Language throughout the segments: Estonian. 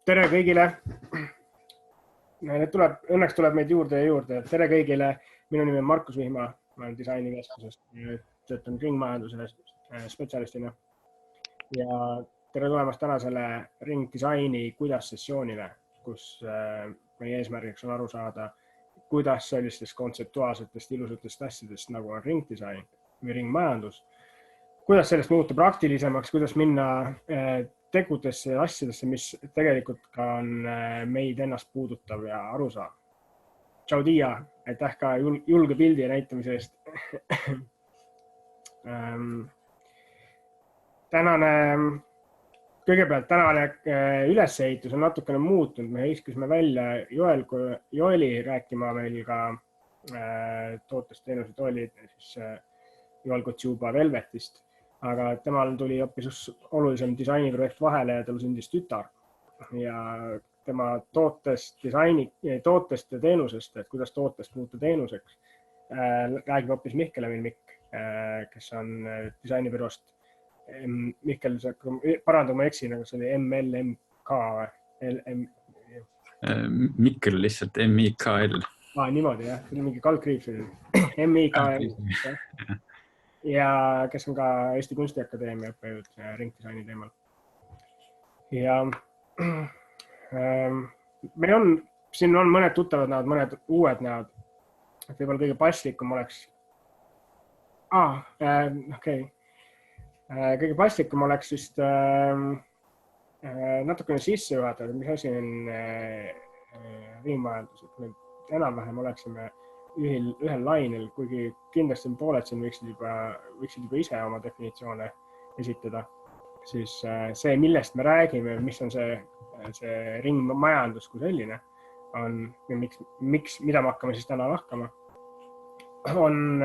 Tere kõigile. Õnneks tuleb meid juurde ja juurde. Tere kõigile. Minu nimi on Markus Vihma. Ma olen disainikeskusest. Töötan ringmajanduse spetsialistina. Ja tere tulemast tänasele ringdisaini kuidas sessioonile, kus meie eesmärgiks on aru saada, kuidas sellistest kontseptuaalsetest ilusatest asjadest nagu on ringdisain või ringmajandus, kuidas sellest muuta praktilisemaks, kuidas minna tegudesse ja asjadesse, mis tegelikult ka on meid ennast puudutav ja aru saa. Tšau Tiia, aitäh ka julge pildi näitamise eest. Kõigepealt tänane ülesehitus on natukene muutunud. Me iskusime välja Joeli rääkima meil ka tootest teenused oli Joel Kotšuba Velvetist. Aga temal tuli hoopis olulisem disainiprojekt vahele ja tal sündis tütar. Ja tema tootest ja teenusest, et kuidas tootest muuta teenuseks, räägib hoopis Mihkel Mikk, kes on disainibüroost. Mihkel, parandama eksin, aga see oli MLMK. Mikkel lihtsalt MIKL. Niimoodi, jah. See oli mingi kaldkriips. MIKL. Ja kes on ka Eesti Kunstiakadeemia õppejõud ringdisaini teemal. Ja siin on mõned tuttavad näod, mõned uued näod. Võib-olla kõige paslikum oleks... Kõige paslikum oleks vist natukene sisse juhatada, mis asi on ringmajandus. Enam-vähem oleksime ühel lainel, kuigi kindlasti pooled siin võiksid juba ise oma definitsioone esitada. Siis see, millest me räägime, mis on see ringmajandus kui selline, mida me hakkame siis täna lahkama, on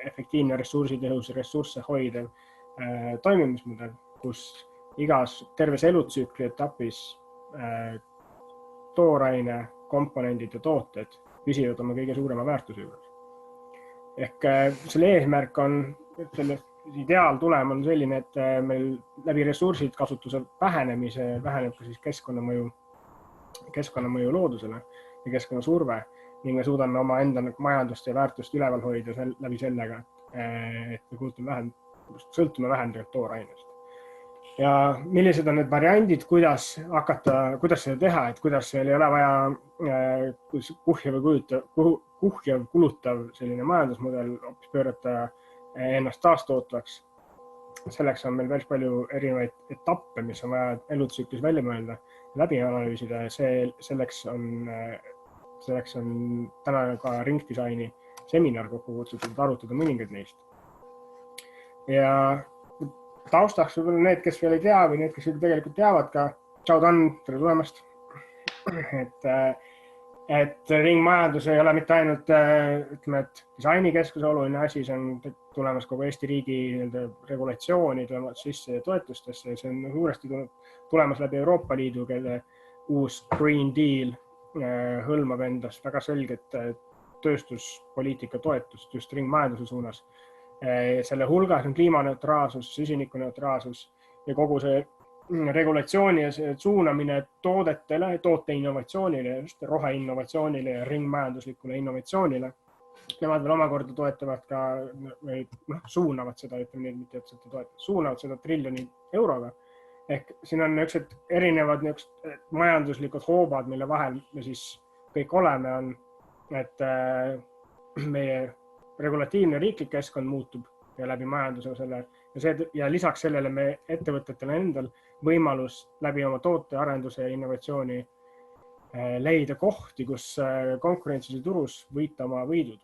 efektiivne ressursitõhus, ressursse hoidev toimimismudel, kus igas terves elutsükli etapis tooraine, komponendid ja tooted püsivad oma kõige suurema väärtuse juures. Ehk selle eesmärk on, selle ideaaltulem on selline, et meil läbi ressursid kasutuse vähenemise väheneb ka siis keskkonnamõju loodusele ja keskkonnasurve ning me suudame oma enda majandust ja väärtust üleval hoida läbi sellega, et me sõltume vähem toorainest. Ja millised on need variandid, kuidas seda teha, et kuidas meil ei ole vaja kuhjav kulutav selline majandusmudel hoopis pöörata ennast taastootvaks. Selleks on meil päris palju erinevaid etappe, mis on vaja elutsüklis välja mõelda, läbi analüüsida ja selleks on täna ka ringdisaini seminar kokku kutsutud, et arutada mõningaid neist. Ja taustaks võib-olla need, kes veel ei tea või need, kes tegelikult teavad ka. Tšau Dan, tere tulemast. Et ringmajandus ei ole mitte ainult disainikeskuse oluline asi, see on tulemas kogu Eesti riigi regulatsiooni sisse ja toetustesse. See on suuresti tulemas läbi Euroopa Liidu, kelle uus Green Deal hõlmab endast väga selget tööstuspoliitika toetust just ringmajanduse suunas. Selle hulgas on kliimaneutraalsus, süsinikuneutraalsus ja kogu see regulatsiooni ja see suunamine toodetele, toote innovatsioonile, roheinnovatsioonile ja ringmajanduslikule innovatsioonile. Nemad veel omakorda toetavad ka, või suunavad seda, suunavad seda triljoni euroga. Ehk siin on erinevad majanduslikud hoobad, mille vahel me siis kõik oleme, on, et meie regulatiivne riiklik keskkond muutub ja läbi majanduse selle. Ja lisaks sellele me ettevõtetele endal võimalus läbi oma tootearenduse ja innovatsiooni leida kohti, kus konkurentsis turus võita oma võidud.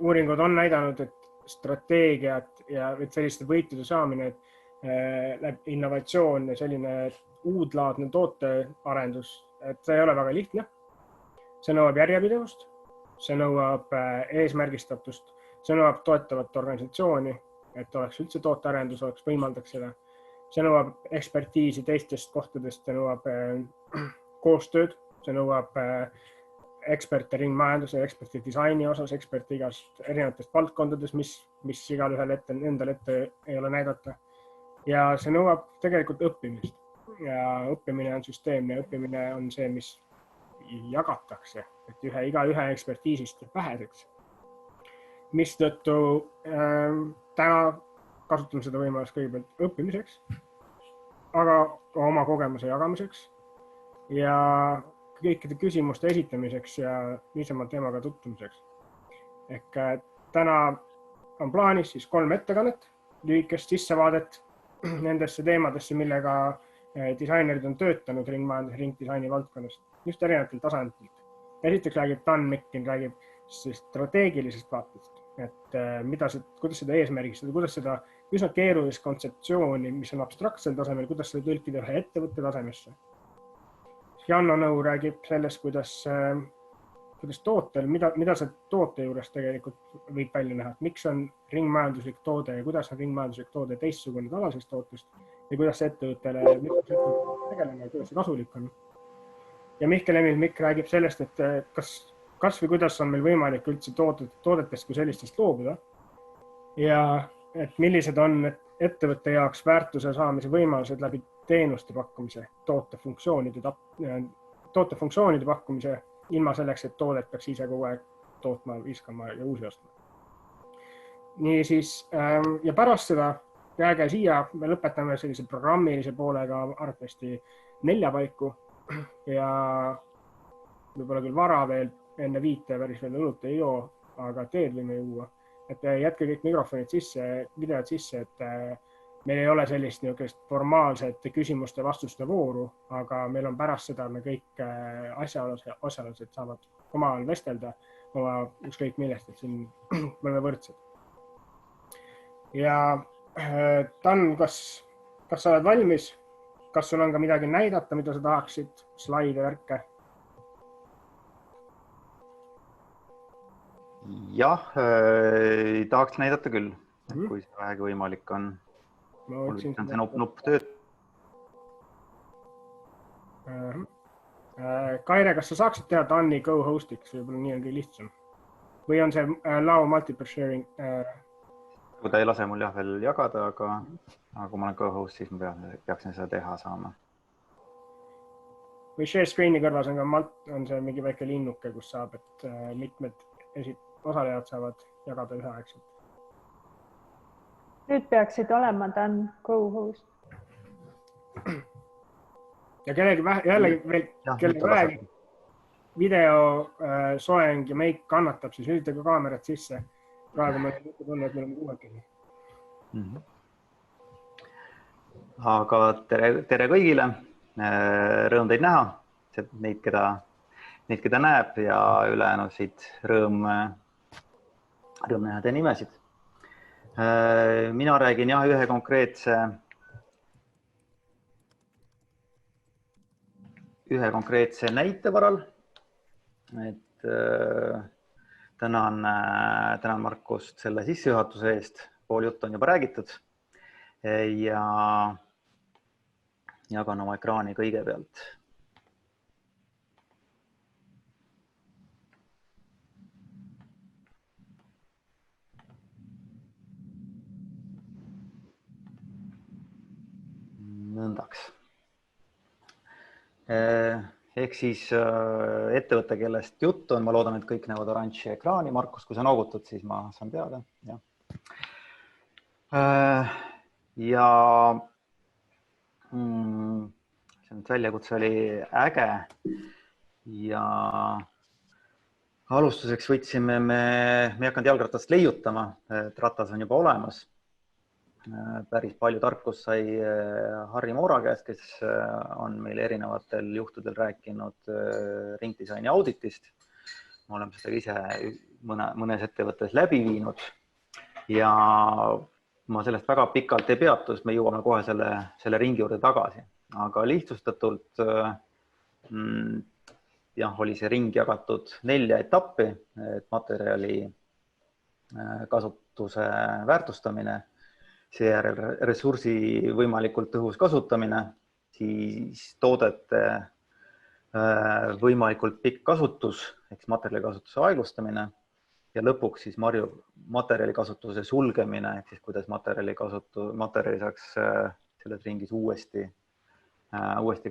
Uuringud on näidanud, et strateegiat ja selliste võitude saamine, et innovatsioon ja selline uudlaadne tootearendus, et see ei ole väga lihtne. See nõuab järjepidevust, see nõuab eesmärgistatust, see nõuab toetavat organisatsiooni, et oleks üldse tootearendus, oleks võimaldaks seda. See nõuab ekspertiisi teistest kohtadest, see nõuab koostööd, see nõuab eksperte ringmajanduse, eksperte disaini osas, eksperte igast erinevatest valdkondades, mis igal ühel endal ette ei ole näidata. ja see nõuab tegelikult õppimist ja õppimine on süsteemne, õppimine on see, mis jagatakse, et igaühe ekspertiisist väheseks. Mistõttu täna kasutame seda võimalust kõigepealt õppimiseks, aga ka oma kogemuse jagamiseks ja kõikide küsimuste esitamiseks ja niisama teemaga tutvumiseks. Ehk täna on plaanis siis 3 ettekannet, lühikest sissevaadet nendesse teemadesse, millega disainerid on töötanud ringmajanduse, ringdisaini valdkonnast, just erinevatel tasandilt. Esiteks räägib Dan Mickin, räägib strateegilisest vaatest, et kuidas seda eesmärgistada, kuidas seda üsna keerulist kontseptsiooni, mis on abstraktsel tasemel, kuidas seda tõlkida ühe ettevõtte tasemesse. Janno Nõu räägib sellest, kuidas tootel, mida see toote juures tegelikult võib välja näha, et miks on ringmajanduslik toode ja kuidas on ringmajanduslik toode teistsugune tavalisest tootest ja kuidas see ettevõttele tegelema ja kuidas see kasulik on. Ja Mihkel Emil Mikk räägib sellest, et kas või kuidas on meil võimalik üldse toodetest kui sellistest loobuda ja et millised on ettevõtte jaoks väärtuse saamise võimalused läbi teenuste pakkumise, toote funktsioonide pakkumise, ilma selleks, et toodet peaks ise kogu aeg tootma, viskama ja uusi ostma. Nii siis, ja pärast seda jääge siia, me lõpetame sellise programmilise poolega arvatavasti 4 paiku ja võib-olla küll vara veel enne 5 päris veel õlut ei joo, aga teed võime juua. Et jätke kõik mikrofonid sisse, videod sisse, et meil ei ole sellist formaalset küsimuste vastuste vooru, aga meil on pärast seda, me kõik asjaolased saavad omavahel vestelda, oma ükskõik millest, et siin me oleme võrdsed. Ja Dan, kas sa oled valmis? Kas sul on ka midagi näidata, mida sa tahaksid, slaide, värke? Jah, tahaks näidata küll, kui see vähegi võimalik on. Mul on see nupp tööd. Kaire, kas sa saaksid teha Dani co-hostiks, võib-olla nii on kõige lihtsam? Või on see lao multiple sharing? Kui ta ei lase mul jah veel jagada, aga kui ma olen co-host, siis ma peaksin seda teha saama. Või share screen'i kõrvas on see mingi väike linnuke, kus saab, et mitmed osalejad saavad jagada üheaegselt. Nüüd peaksid olema Dan co-host. Ja jällegi veel video soeng ja meik kannatab, siis lülitage kaamerat sisse. Praegu me oleme kuuekesi. Aga tere kõigile. Rõõm teid näha. Neid, keda näeb ja ülejäänusid rõõm näha teie nimesid. Mina räägin jah ühe konkreetse näite varal. Et tänan Markust selle sissejuhatuse eest. Pool juttu on juba räägitud ja jagan oma ekraani kõigepealt. Nõndaks. Ehk siis ettevõtte, kellest jutt on, ma loodan, et kõik näevad oranži ekraani. Markus, kui sa noogutad, siis ma saan teada. Ja see väljakutse oli äge ja alustuseks võtsime me ei hakanud jalgratast leiutama, et ratas on juba olemas. Päris palju tarkust sai Harri Moora käest, kes on meil erinevatel juhtudel rääkinud ringdisaini auditist. Me oleme seda ise mõnes ettevõttes läbi viinud ja ma sellest väga pikalt ei peatu, sest me jõuame kohe selle ringi juurde tagasi. Aga lihtsustatult oli see ring jagatud 4 etappi, et materjali kasutuse väärtustamine, seejärel ressursi võimalikult tõhus kasutamine, siis toodete võimalikult pikk kasutus, ehk materjali kasutuse aeglustamine, ja lõpuks siis materjalikasutuse sulgemine, ehk siis kuidas materjali saaks selles ringis uuesti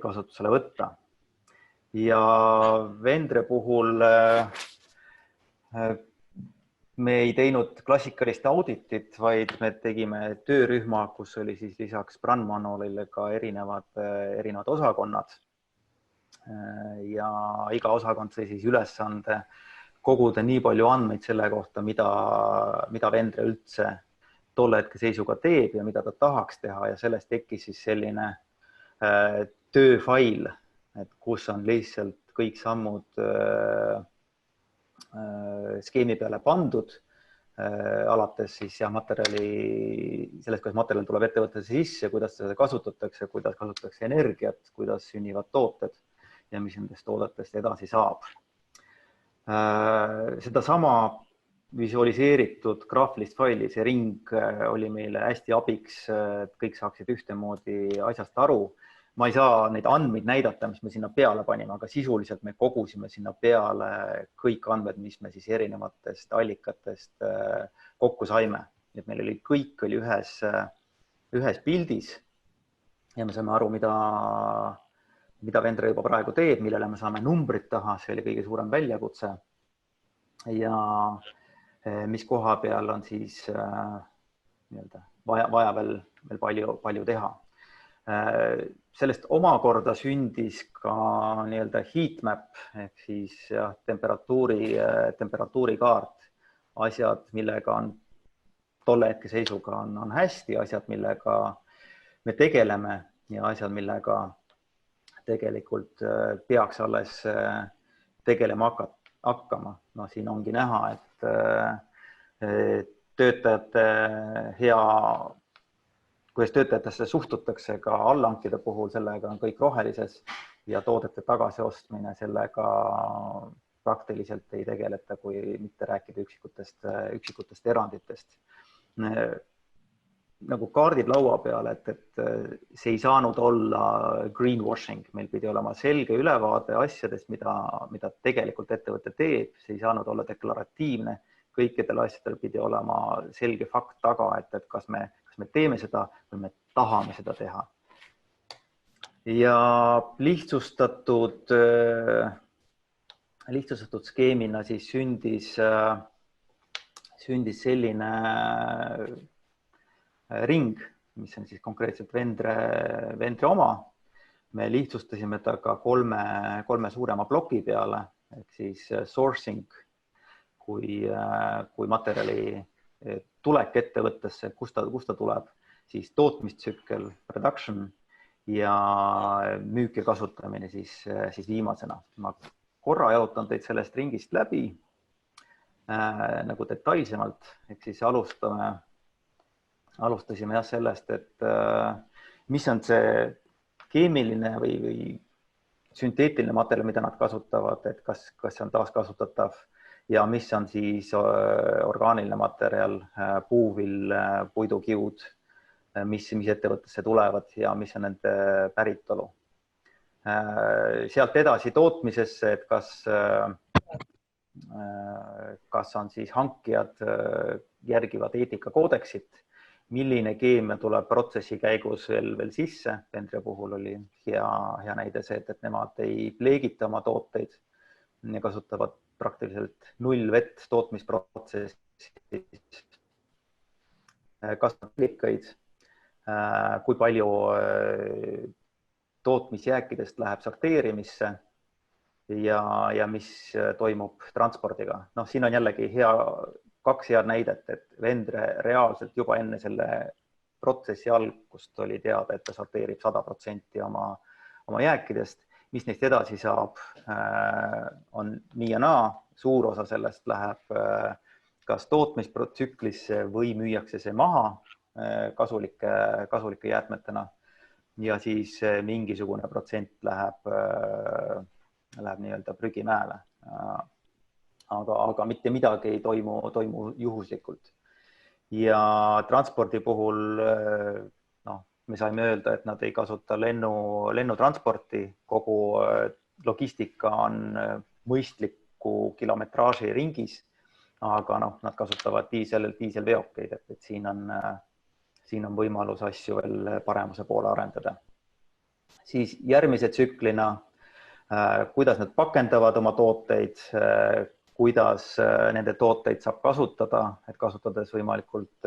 kasutusele võtta. Ja Vendre puhul me ei teinud klassikalist auditit, vaid me tegime töörühma, kus oli siis lisaks brandmanualile ka erinevad osakonnad. Ja iga osakond sai siis ülesande koguda nii palju andmeid selle kohta, mida Vendre üldse tolle hetke seisuga teeb ja mida ta tahaks teha, ja sellest tekkis siis selline tööfail, et kus on lihtsalt kõik sammud skeemi peale pandud, alates siis sellest, kuidas materjal tuleb ettevõttesse sisse, kuidas seda kasutatakse, kuidas kasutatakse energiat, kuidas sünnivad tooted ja mis nendest toodetest edasi saab. Sedasama visualiseeritud graafilist faili, see ring oli meile hästi abiks, et kõik saaksid ühtemoodi asjast aru. Ma ei saa neid andmeid näidata, mis me sinna peale panime, aga sisuliselt me kogusime sinna peale kõik andmed, mis me siis erinevatest allikatest kokku saime. Et meil oli kõik ühes pildis ja me saime aru, mida Vendre juba praegu teeb, millele me saame numbrid taha, see oli kõige suurem väljakutse. Ja mis koha peal on siis vaja veel palju teha. Sellest omakorda sündis ka heatmap ehk siis temperatuurikaart, asjad, millega on tolle hetke seisuga on hästi, asjad, millega me tegeleme ja asjad, millega tegelikult peaks alles tegelema hakkama. No, siin ongi näha, et kuidas töötajatesse suhtutakse ka allhankide puhul, sellega on kõik rohelises ja toodete tagasiostmine, sellega praktiliselt ei tegeleta, kui mitte rääkida üksikutest eranditest. Nagu kaardid laua peal, et see ei saanud olla greenwashing, meil pidi olema selge ülevaade asjadest, mida tegelikult ettevõte teeb, see ei saanud olla deklaratiivne, kõikidel asjadel pidi olema selge fakt taga, et kas me teeme seda või me tahame seda teha. Ja lihtsustatud skeemina siis sündis selline ring, mis on siis konkreetselt Vendre oma. Me lihtsustasime ta ka kolme suurema ploki peale, ehk siis sourcing, kui materjali tulek ettevõttesse, kust ta tuleb, siis tootmistsükkel, production ja müük ja kasutamine siis viimasena. Ma korra jaotan teid sellest ringist läbi nagu detailsemalt, ehk siis alustasime sellest, et mis on see keemiline või sünteetiline materjal, mida nad kasutavad, et kas see on taaskasutatav ja mis on siis orgaaniline materjal, puuvill, puidukiud, mis ettevõttesse tulevad ja mis on nende päritolu. Sealt edasi tootmisesse, et kas on siis hankijad järgivad eetikakoodeksit, milline keemia tuleb protsessi käigus veel sisse. Vendre puhul oli hea näide see, et nemad ei pleegita oma tooteid ja kasutavad praktiliselt null vett tootmisprotsessis, kasvatuslikaid, kui palju tootmisjääkidest läheb sorteerimisse ja mis toimub transpordiga. No, siin on jällegi kaks head näidet, et Vendre reaalselt juba enne selle protsessi algust oli teada, et ta sorteerib 100% oma jääkidest. Mis neist edasi saab, on nii ja naa. Suur osa sellest läheb kas tootmistsüklisse või müüakse see maha kasulike jäätmetena ja siis mingisugune protsent läheb nii-öelda prügimäele. Aga mitte midagi ei toimu juhuslikult. Ja transpordi puhul me saime öelda, et nad ei kasuta lennutransporti, kogu logistika on mõistliku kilometraaži ringis aga nad kasutavad diiselveokeid, et siin on võimalus asju veel paremuse poole arendada. Siis järgmise tsüklina, kuidas nad pakendavad oma tooteid, kuidas nende tooteid saab kasutada, et kasutades võimalikult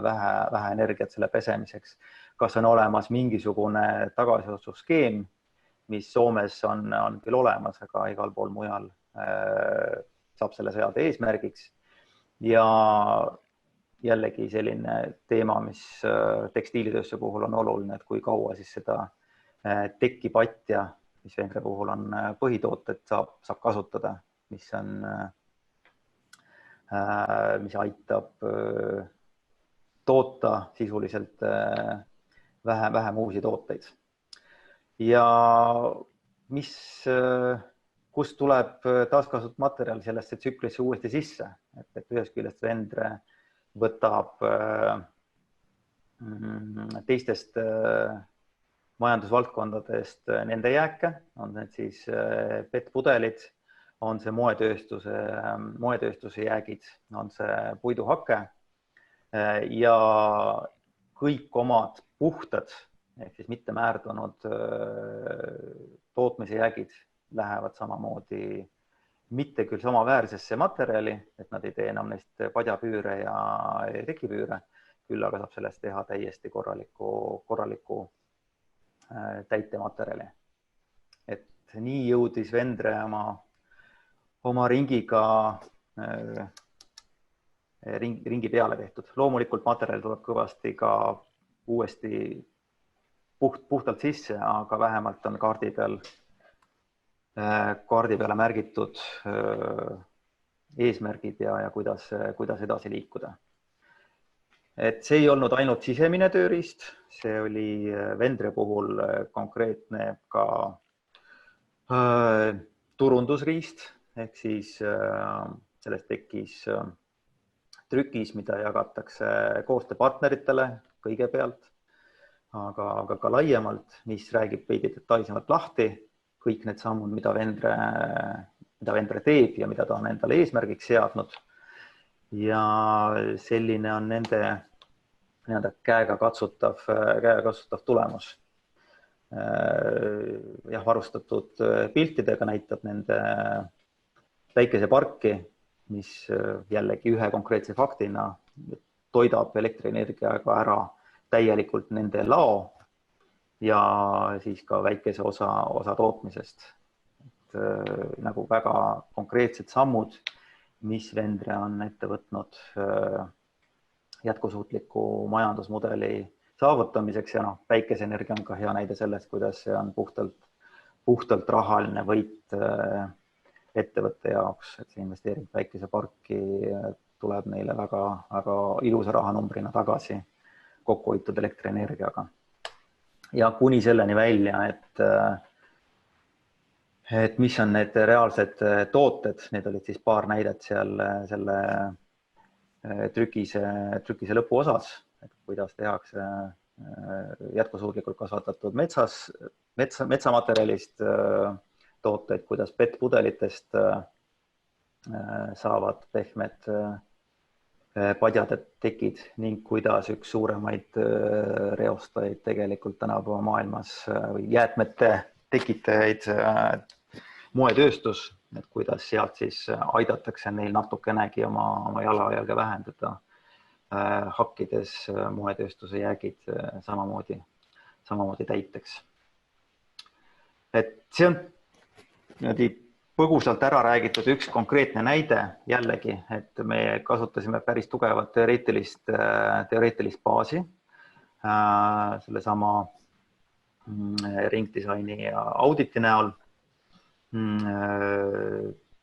vähe energiat selle pesemiseks. Kas on olemas mingisugune tagasiotsusskeem, mis Soomes on küll olemas, aga igal pool mujal saab selle seada eesmärgiks. Ja jällegi selline teema, mis tekstiilitööstuse puhul on oluline, et kui kaua siis seda tekkipatja, mis Vendre puhul on põhitooted, saab kasutada, mis aitab toota sisuliselt vähem uusi tooteid. Ja kust tuleb taaskasutatud materjal sellesse tsüklisse uuesti sisse, et ühest küljest Vendre võtab teistest majandusvaldkondadest nende jääke, on need siis PET-pudelid, on see moetööstuse jäägid, on see puiduhake ja kõik omad puhtad ehk siis mitte määrdunud tootmise jäägid lähevad samamoodi mitte küll samaväärsesse materjali, et nad ei tee enam neist padjapüüre ja tekipüüre, küll aga saab sellest teha täiesti korraliku täitematerjali. Et nii jõudis Vendre oma ringi peale tehtud. Loomulikult materjal tuleb kõvasti ka uuesti puhtalt sisse, aga vähemalt on kaardi peale märgitud eesmärgid ja kuidas edasi liikuda. Et see ei olnud ainult sisemine tööriist, see oli Vendre puhul konkreetne ka turundusriist, ehk siis sellest tekkis trükis, mida jagatakse koostööpartneritele kõigepealt, aga ka laiemalt, mis räägib veidi detailsemalt lahti kõik need sammud, mida Vendre teeb ja mida ta on endale eesmärgiks seadnud. Ja selline on nende käega katsutav tulemus. Varustatud piltidega näitab nende päikeseparki, mis jällegi ühe konkreetse faktina toidab elektrienergiaga ära täielikult nende lao ja siis ka väikese osa tootmisest. Nagu väga konkreetsed sammud, mis Vendre on ette võtnud jätkusuutliku majandusmudeli saavutamiseks ja päikeseenergia on ka hea näide sellest, kuidas see on puhtalt rahaline võit ettevõtte jaoks, et see investeering päikeseparki tuleb neile väga ilusa rahanumbrina tagasi kokkuhoitud elektrienergiaga. Ja kuni selleni välja, et mis on need reaalsed tooted, need olid siis paar näidet seal selle trükise lõpuosas, et kuidas tehakse jätkusuutlikult kasvatatud metsamaterjalist tooteid, kuidas PET-pudelitest saavad pehmed padjad tekid ning kuidas üks suuremaid reostajaid tegelikult tänapäeva maailmas või jäätmete tekitajaid moetööstus, et kuidas sealt siis aidatakse neil natukenegi oma jalajälge vähendada, hakkides moetööstuse jäägid samamoodi täiteks. Et see on põgusalt ära räägitud üks konkreetne näide jällegi, et me kasutasime päris tugevat teoreetilist baasi sellesama ringdisaini ja auditi näol.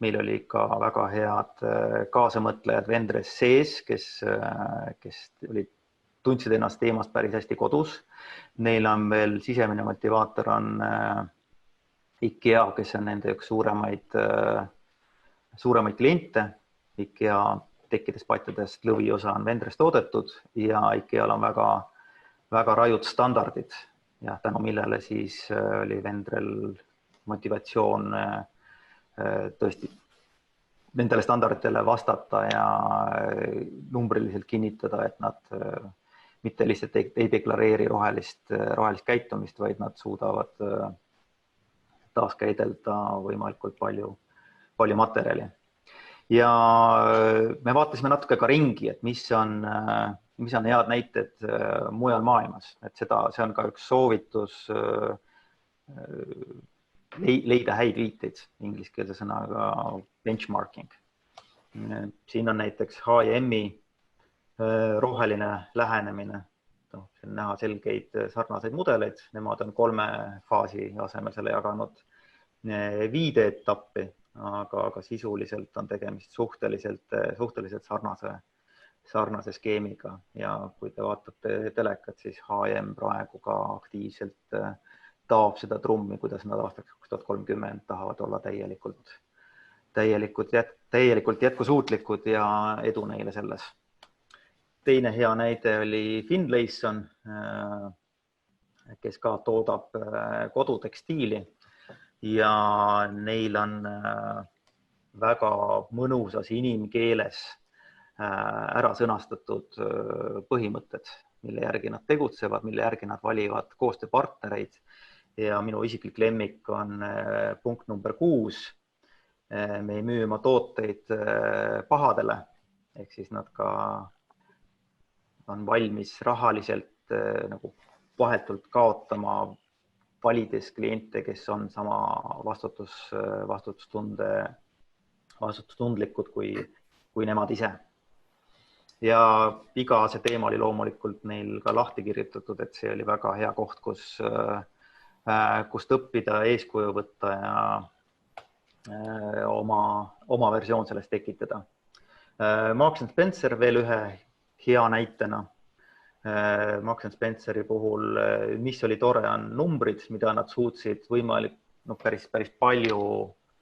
Meil oli ka väga head kaasamõtlejad Vendres sees, kes tundsid ennast teemast päris hästi kodus. Neil on veel sisemine motivaator on IKEA, kes on nende üks suuremaid kliente. IKEA tekkides patjadest lõviosa on Vendres toodetud ja IKEA-l on väga rajud standardid ja tänu millele siis oli Vendrel motivatsioon tõesti nendele standarditele vastata ja numbriliselt kinnitada, et nad mitte lihtsalt ei deklareeri rohelist käitumist, vaid nad suudavad taaskäidelda võimalikult palju materjali. Ja me vaatasime natuke ka ringi, et mis on head näited mujal maailmas, et see on ka üks soovitus leida häid viiteid, ingliskeelse sõnaga benchmarking. Siin on näiteks H&M-i roheline lähenemine, see on näha selgeid sarnaseid mudeleid, nemad on 3 faasi asemel selle jaganud 5 etappi, aga sisuliselt on tegemist suhteliselt sarnase skeemiga ja kui te vaatate telekat, siis H&M praegu ka aktiivselt taob seda trummi, kuidas nad aastaks 2030 tahavad olla täielikult jätkusuutlikud ja edu neile selles. Teine hea näide oli Finlayson, kes ka toodab kodutekstiili ja neil on väga mõnusas inimkeeles ära sõnastatud põhimõtted, mille järgi nad tegutsevad, mille järgi nad valivad koostööpartnereid. Ja minu isiklik lemmik on punkt number 6. Me ei müü oma tooteid pahadele, ehk siis nad ka on valmis rahaliselt nagu vahetult kaotama, valides kliente, kes on sama vastutustundlikud kui nemad ise. Ja iga see teema oli loomulikult neil ka lahti kirjutatud, et see oli väga hea koht, kust õppida, eeskuju võtta ja oma versioon sellest tekitada. Marks & Spencer veel ühe hea näitena. Marks & Spenceri puhul, mis oli tore, on numbrid, mida nad suutsid päris palju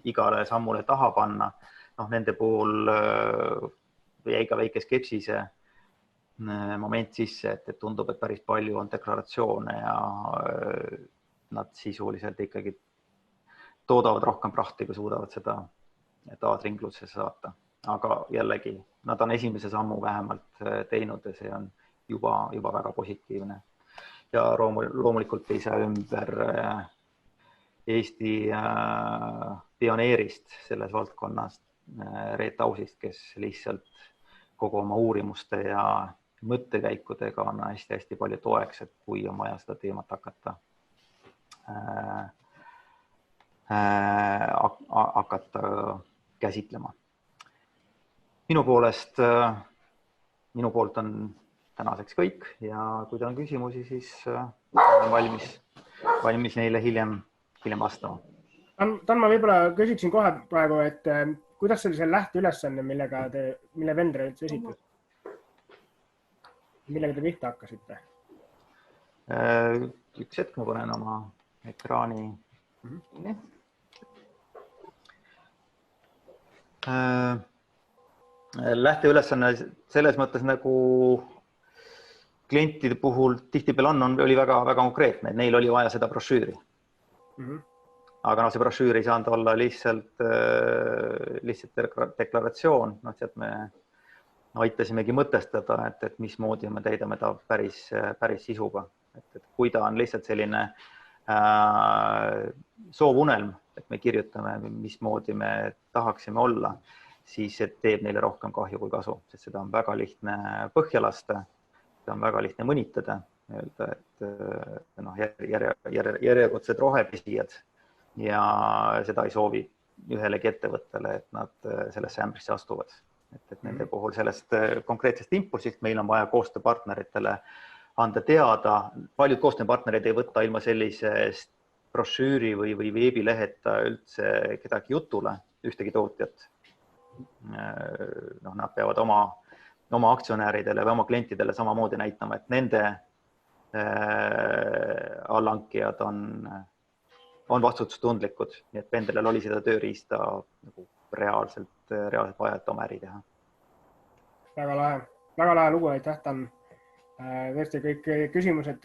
igale sammule taha panna. Nende puhul jäi ka väike skepsise moment sisse, et tundub, et päris palju on deklaratsioone ja nad sisuliselt ikkagi toodavad rohkem prahti, kui suudavad seda taasringlusesse saata. Aga jällegi, nad on esimese sammu vähemalt teinud ja see on juba väga positiivne. Ja loomulikult ei saa ümber Eesti pioneerist selles valdkonnas Reet Ausist, kes lihtsalt kogu oma uurimuste ja mõttekäikudega on hästi palju toeks, et kui on vaja seda teemat hakata käsitlema. Minu poolt on tänaseks kõik ja kui teil on küsimusi, siis olen valmis neile hiljem vastama. Dan, ma võib-olla küsiksin kohe praegu, et kuidas see oli see lähteülesanne, mille vendri üldse esitas? Millega te pihta hakkasite? Üks hetk ma panen oma ekraani. Lähteülesanne selles mõttes nagu klientide puhul tihtipeale oli väga konkreetne, et neil oli vaja seda brošüüri. Aga see brošüür ei saanud olla lihtsalt deklaratsioon. Sealt me aitasimegi mõtestada, et mismoodi me täidame ta päris sisuga. Et kui ta on lihtsalt selline soovunelm, et me kirjutame, mismoodi me tahaksime olla, siis see teeb neile rohkem kahju kui kasu, sest seda on väga lihtne põhja lasta, seda on väga lihtne mõnitada, öelda, et järjekordsed rohepesijad ja seda ei soovi ühelegi ettevõttele, et nad sellesse ämbrisse astuvad. Et nende puhul sellest konkreetsest impulsist meil on vaja koostööpartneritele anda teada. Paljud koostööpartnerid ei võtta ilma sellisest brošüüri või veebileheta üldse kedagi jutule, ühtegi tootjat. Nad peavad oma aktsionäridele või oma klientidele samamoodi näitama, et nende allhankijad on vastutustundlikud, nii et vendel oli seda tööriista reaalselt vaja, et oma äri teha. Väga lahe lugu, aitäh, Dan. Tõesti kõik küsimused,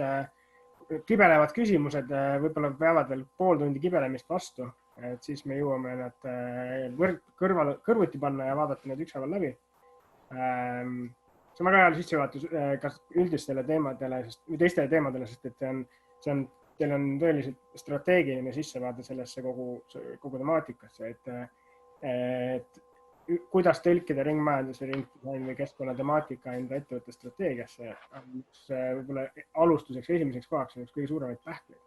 kibelevad küsimused, võib-olla peavad veel pool tundi kibelemist vastu. et siis me jõuame nad kõrvuti panna ja vaadata need ükshaaval läbi. See on väga hea sissejuhatus kas üldistele teemadele või teistele teemadele, sest et teil on tõeliselt strateegiline sissevaade sellesse kogu temaatikasse, et kuidas tõlkida ringmajanduse, ringdisaini või keskkonna temaatika enda ettevõtte strateegiasse. Võib-olla alustuseks esimeseks kohaks on üks kõige suuremaid pähkleid.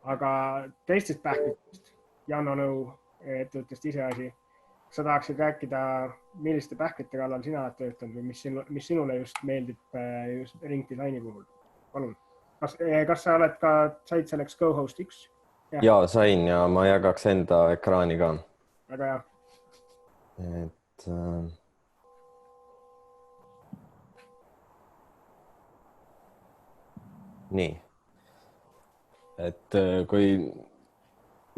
Aga teistest pähklitest, Janno Nõu ettevõttest iseasi, sa tahaksid rääkida, milliste pähklite kallal sina oled töötanud või mis sinule just meeldib just ringdisaini puhul? Palun. Kas sa said selleks co-host X? Ja, sain ja ma jagaks enda ekraani ka. Väga hea. Nii. Kui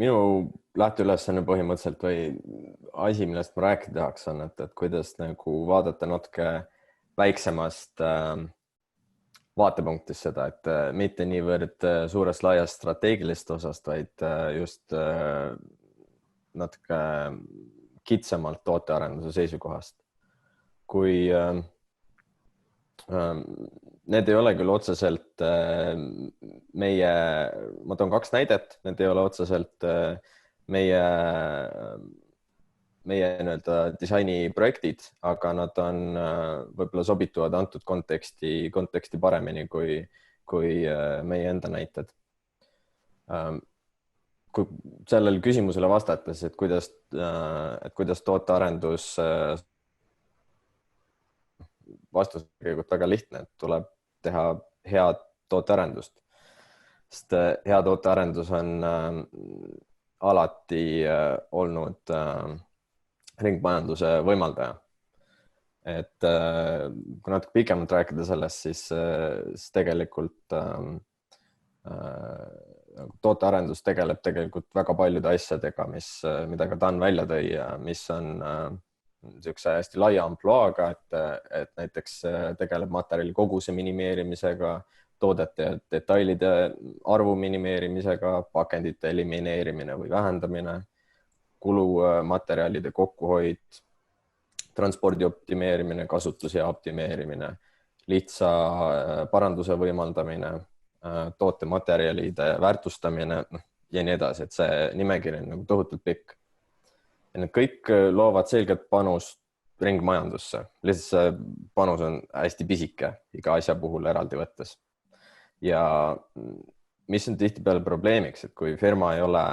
minu lähteülesanne põhimõtteliselt või asi, millest ma rääkida tahaks, on, et kuidas nagu vaadata natuke väiksemast vaatepunktist seda, et mitte niivõrd suurest laiast strateegilist osast, vaid just natuke kitsamalt tootearenduse seisukohast. Kui need ei ole küll otseselt ma toon 2 näidet, need ei ole otseselt meie disainiprojektid, aga nad on võib-olla sobituvad antud konteksti paremini kui meie enda näited. Kui sellele küsimusele vastates, et kuidas tootearendus vastus tegelikult väga lihtne, et tuleb teha head tootearendust. Sest hea tootearendus on alati olnud ringmajanduse võimaldaja. Et kui natuke pikemalt rääkida sellest, siis tegelikult tootearendus tegeleb tegelikult väga paljude asjadega, mida ka Dan välja tõi ja mis on niisuguse hästi laia ampluaaga, et näiteks tegeleb materjali koguse minimeerimisega, toodete ja detailide arvu minimeerimisega, pakendite elimineerimine või vähendamine, kulumaterjalide kokkuhoid, transpordi optimeerimine, kasutusea optimeerimine, lihtsa paranduse võimaldamine, tootematerjalide väärtustamine ja nii edasi, et see nimekiri on nagu tohutult pikk. Ja need kõik loovad selget panust ringmajandusse. Lihtsalt see panus on hästi pisike iga asja puhul eraldi võttes. Ja mis on tihtipeale probleemiks, et kui firma ei ole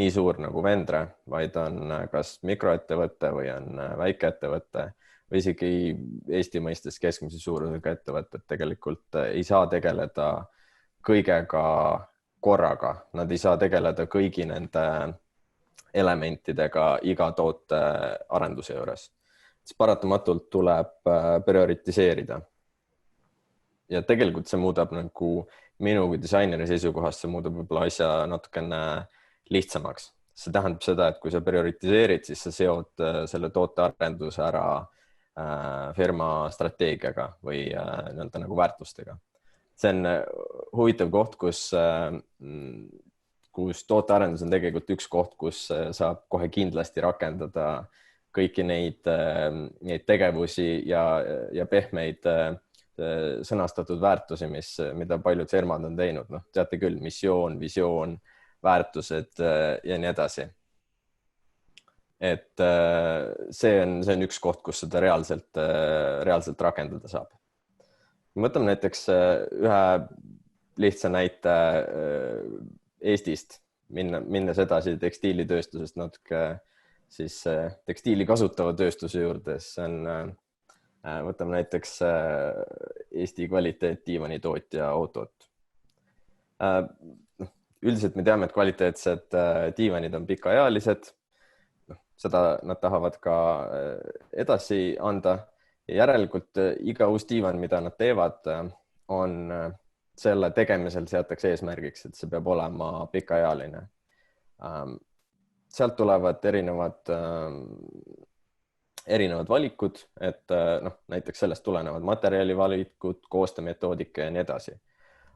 nii suur nagu Vendre, vaid on kas mikroettevõte või on väikeettevõte või isegi Eesti mõistes keskmise suurusega ettevõtted tegelikult ei saa tegeleda kõigega korraga. Nad ei saa tegeleda kõigi nende elementidega iga toote arenduse juures. Siis paratamatult tuleb prioritiseerida. Ja tegelikult see muudab nagu minu kui disaineri seisukohast, see muudab võib-olla asja natukene lihtsamaks. See tähendab seda, et kui sa prioritiseerid, siis sa seod selle tootearenduse ära firma strateegiaga või nagu väärtustega. See on huvitav koht, kus tootearendus on tegelikult üks koht, kus saab kohe kindlasti rakendada kõiki neid tegevusi ja pehmeid sõnastatud väärtusi, mida paljud firmad on teinud. Teate küll, missioon, visioon, väärtused ja nii edasi. Et see on üks koht, kus seda reaalselt rakendada saab. Mõtleme näiteks ühe lihtsa näite Eestist, minnes edasi tekstiilitööstusest natuke siis tekstiili kasutava tööstuse juurde. Võtame näiteks Eesti kvaliteet diivanitootja Autot. Üldiselt me teame, et kvaliteetsed diivanid on pikaealised. Seda nad tahavad ka edasi anda. Järelikult iga uus diivan, mida nad teevad, on selle tegemisel seatakse eesmärgiks, et see peab olema pikaealine. Sealt tulevad erinevad valikud, et näiteks sellest tulenevad materjalivalikud, koostemetoodika ja nii edasi.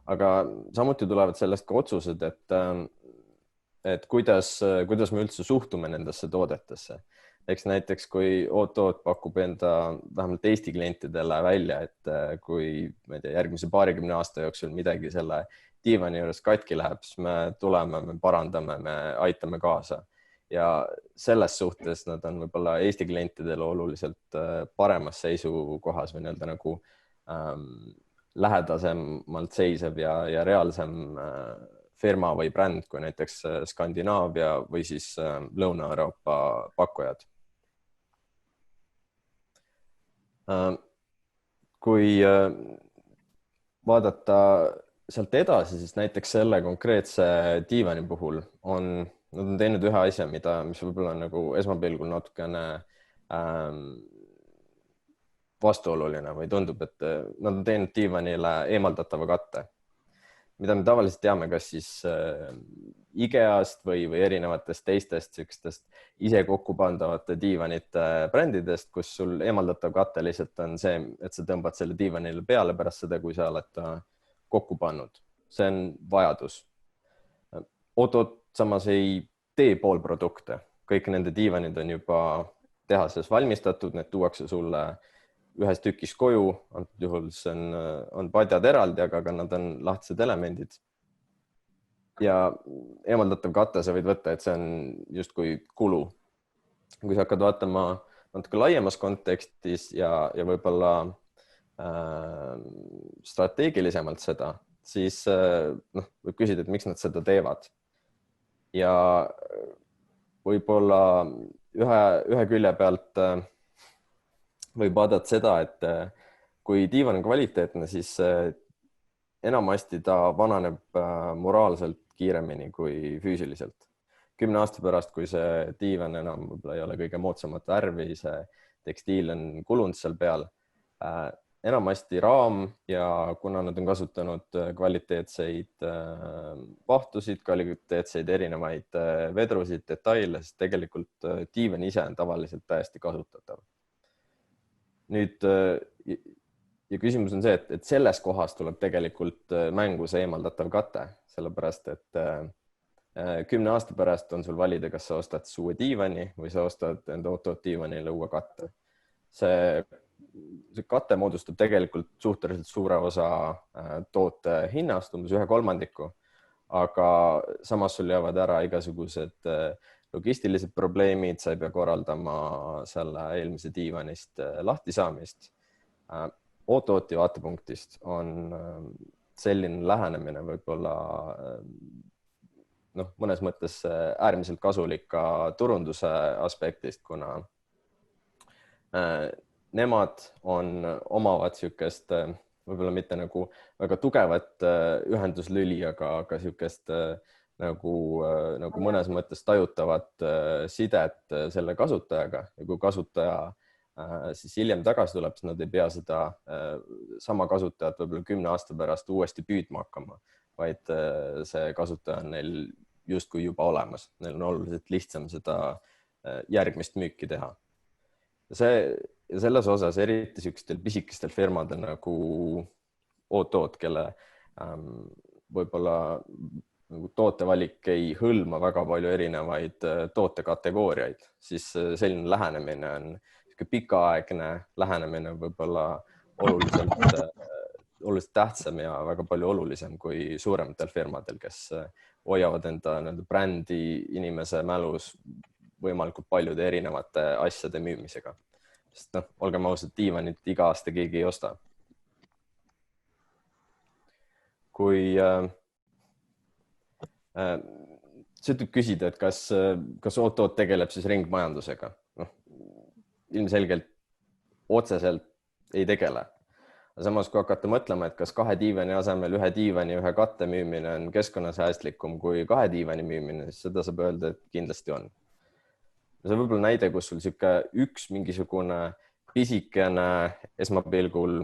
Aga samuti tulevad sellest ka otsused, et kuidas me üldse suhtume nendesse toodetesse. Eks näiteks, kui OOT pakub enda vähemalt Eesti klientidele välja, et kui ma ei tea, järgmise 20 aasta jooksul midagi selle diivani juures katki läheb, siis me tuleme, me parandame, me aitame kaasa. Ja selles suhtes nad on võib-olla Eesti klientidele oluliselt paremas seisukohas või nii-öelda nagu lähedasemalt seisev ja reaalsem firma või bränd kui näiteks Skandinaavia või siis Lõuna-Euroopa pakkujad. Kui vaadata sealt edasi, siis näiteks selle konkreetse diivani puhul nad on teinud ühe asja, mis võib-olla nagu esmapilgul natukene vastuoluline või tundub, et nad on teinud diivanile eemaldatava katte, mida me tavaliselt teame, kas siis IKEA-st või erinevatest teistest ise kokku pandavate diivanite brändidest, kus sul eemaldatav katte lihtsalt on see, et sa tõmbad selle diivanile peale pärast seda, kui sa oled ta kokku pannud. See on vajadus. OOT samas ei tee poolprodukte. Kõik nende diivanid on juba tehases valmistatud, need tuuakse sulle ühes tükis koju, antud juhul see on padjad eraldi, aga ka nad on lahtised elemendid. Ja eemaldatav katte sa võid võtta, et see on justkui kulu. Kui sa hakkad vaatama natuke laiemas kontekstis ja võib-olla strateegilisemalt seda, siis võib küsida, et miks nad seda teevad. Ja võib-olla ühe külje pealt võib vaadata seda, et kui diivan on kvaliteetne, siis enamasti ta vananeb moraalselt kiiremini kui füüsiliselt. 10 aasta pärast, kui see diivan enam võib-olla ei ole kõige moodsamat värvi, see tekstiil on kulunud seal peal, enamasti raam ja kuna nad on kasutanud kvaliteetseid vahtusid, kvaliteetseid erinevaid vedrusid, detaile, siis tegelikult diivan ise on tavaliselt täiesti kasutatav. Nüüd, ja küsimus on see, et selles kohas tuleb tegelikult mängu see eemaldatav kate, sellepärast, et 10 aasta pärast on sul valida, kas sa ostad uue diivani või sa ostad enda OOT diivanile uue katte. See kate moodustab tegelikult suhteliselt suure osa toote hinnast, umbes 1/3, aga samas sul jäävad ära igasugused logistilised probleemid, sa ei pea korraldama selle eelmise diivanist lahtisaamist. OOT-i vaatepunktist on selline lähenemine võib-olla mõnes mõttes äärmiselt kasulik ka turunduse aspektist, kuna nemad omavad sükest võib-olla mitte nagu väga tugevat ühenduslüli, aga sükest nagu mõnes mõttes tajutavat sidet selle kasutajaga ja kui kasutaja siis hiljem tagasi tuleb, siis nad ei pea seda sama kasutajat võib-olla 10 aasta pärast uuesti püüdma hakkama, vaid see kasutaja on neil justkui juba olemas. Neil on oluliselt lihtsam seda järgmist müüki teha. Ja selles osas eriti sükestel pisikestel firmadel nagu OOT, kelle võib-olla tootevalik ei hõlma väga palju erinevaid tootekategooriaid, siis selline lähenemine on pikaaegne lähenemine võib-olla oluliselt tähtsam ja väga palju olulisem kui suurematel firmadel, kes hoiavad enda brändi inimese mälus võimalikult paljude erinevate asjade müümisega. Sest olgem ausad, diivanit iga aasta keegi ei osta. Kui sa ütled küsida, et kas OOT tegeleb siis ringmajandusega? Ilmselgelt otseselt ei tegele. Samas, kui hakata mõtlema, et kas 2 diivani asemel 1 diivani, 1 katte müümine on keskkonnasäästlikum kui 2 diivani müümine, siis seda saab öelda, et kindlasti on. See on võib-olla näide, kus sul üks mingisugune pisikene esmapilgul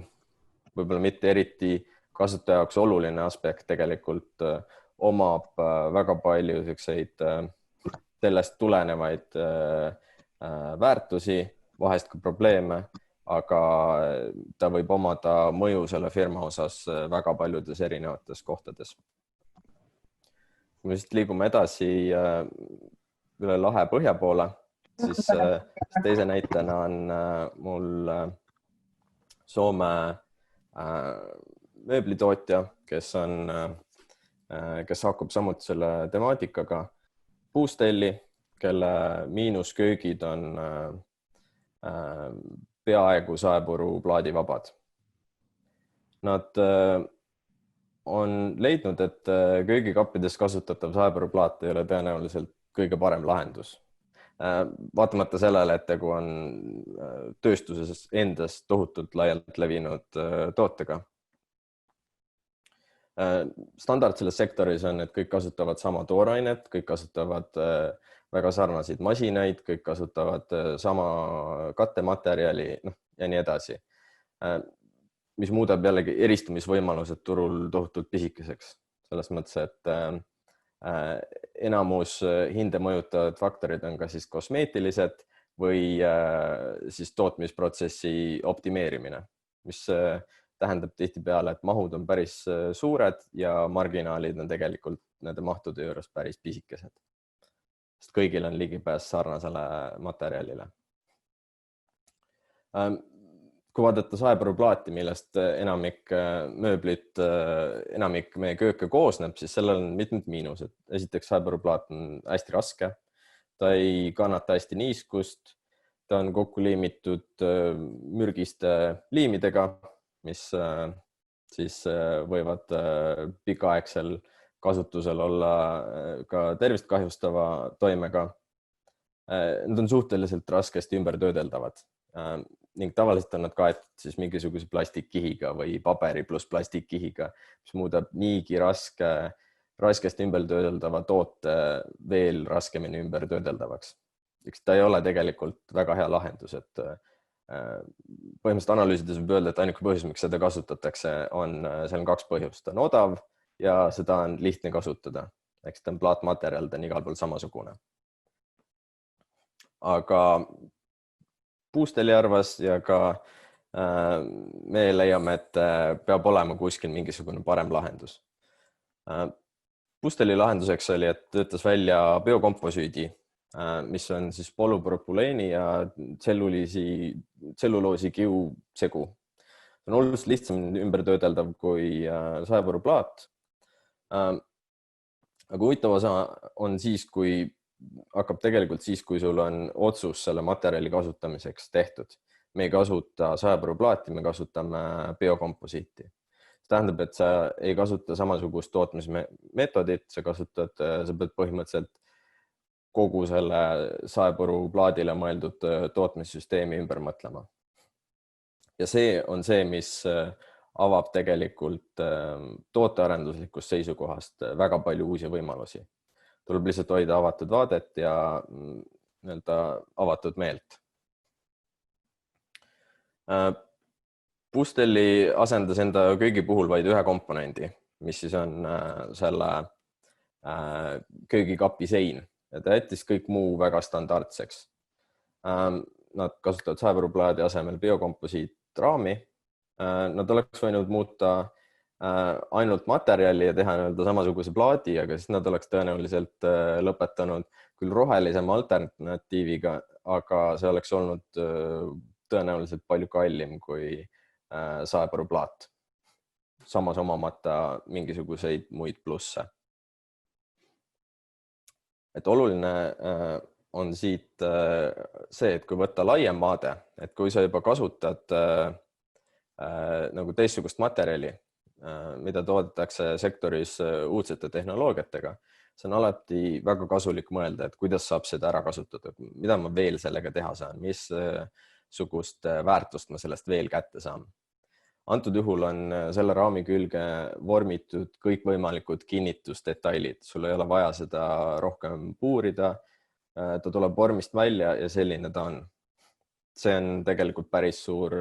võib-olla mitte eriti kasutaja jaoks oluline aspekt tegelikult omab väga palju sellest tulenevaid väärtusi, vahest ka probleeme, aga ta võib omada mõju selle firma osas väga paljudes erinevates kohtades. kui me siit liigume edasi üle lahe põhja poole, siis teise näitena on mul Soome mööblitootja, kes hakkub samuti selle temaatikaga, Puustelli, kelle miinusköögid on peaaegu saepuru plaadivabad. Nad on leidnud, et köögikappides kasutatav saepuruplaat ei ole tõenäoliselt kõige parem lahendus. Vaatamata sellele, et tegu on tööstuses endas tohutult laialt levinud tootega. Standard selles sektoris on, et kõik kasutavad sama toorainet, kõik kasutavad väga sarnaseid masinaid, kõik kasutavad sama kattematerjali ja nii edasi. Mis muudab jällegi eristumisvõimalused turul tohutult pisikeseks. Selles mõttes, et enamus hinde mõjutavad faktorid on ka siis kosmeetilised või siis tootmisprotsessi optimeerimine, mis tähendab tihtipeale, et mahud on päris suured ja marginaalid on tegelikult nende mahtude juures päris pisikesed. Sest kõigil on ligipääs sarnasele materjalile. Kui vaadata saepuruplaati, millest enamik mööblit, enamik meie kööke koosneb, siis sellel on mitmed miinused. Esiteks saepuruplaat on hästi raske, ta ei kannata hästi niiskust, ta on kokku liimitud mürgiste liimidega, mis siis võivad pikaaegsel kasutusel olla ka tervist kahjustava toimega. Nad on suhteliselt raskesti ümbertöödeldavad ning tavaliselt on nad kaetud siis mingisuguse plastikkihiga või paberi pluss plastikkihiga, mis muudab niigi raskesti ümbertöödeldava toote veel raskemini ümbertöödeldavaks. Ta ei ole tegelikult väga hea lahendus, et põhimõtteliselt analüüsides võib öelda, et ainuke põhjus, miks seda kasutatakse, seal on kaks põhjust. On odav ja seda on lihtne kasutada. Eks ta on plaatmaterjal, ta on igal pool samasugune. Aga Puustelli arvas ja ka me leiame, et peab olema kuskil mingisugune parem lahendus. Puustelli lahenduseks oli, et töötas välja biokomposüüdi, mis on siis polüpropüleeni ja tselluloosi kiu segu. See on oluliselt lihtsam ümbertöödeldav kui saepuruplaat. Aga huvitav osa on siis, kui sul on otsus selle materjali kasutamiseks tehtud. Me ei kasuta saepuruplaati, me kasutame biokomposiiti. See tähendab, et sa ei kasuta samasugust tootmismeetodit, sa pead põhimõtteliselt kogu selle saepuruplaadile mõeldud tootmissüsteemi ümber mõtlema. Ja see on see, mis avab tegelikult tootearenduslikust seisukohast väga palju uusi võimalusi. Tuleb lihtsalt hoida avatud vaadet ja avatud meelt. Puustelli asendas enda köögi puhul vaid ühe komponendi, mis siis on selle köögikapi sein. Ja ta jättis kõik muu väga standardseks. Nad kasutavad saepuruplaadi asemel biokomposiitraami. Nad oleks võinud muuta ainult materjali ja teha samasuguse plaadi, aga siis nad oleks tõenäoliselt lõpetanud küll rohelisema alternatiiviga, aga see oleks olnud tõenäoliselt palju kallim kui saepuruplaat. Samas omamata mingisuguseid muid plusse. Et oluline on siit see, et kui võtta laiem vaade, et kui sa juba kasutad nagu teistsugust materjali, mida toodetakse sektoris uudsete tehnoloogiatega, see on alati väga kasulik mõelda, et kuidas saab seda ära kasutada, mida ma veel sellega teha saan, missugust väärtust ma sellest veel kätte saan. Antud juhul on selle raami külge vormitud kõikvõimalikud kinnitusdetailid. Sul ei ole vaja seda rohkem puurida, ta tuleb vormist välja ja selline ta on. See on tegelikult päris suur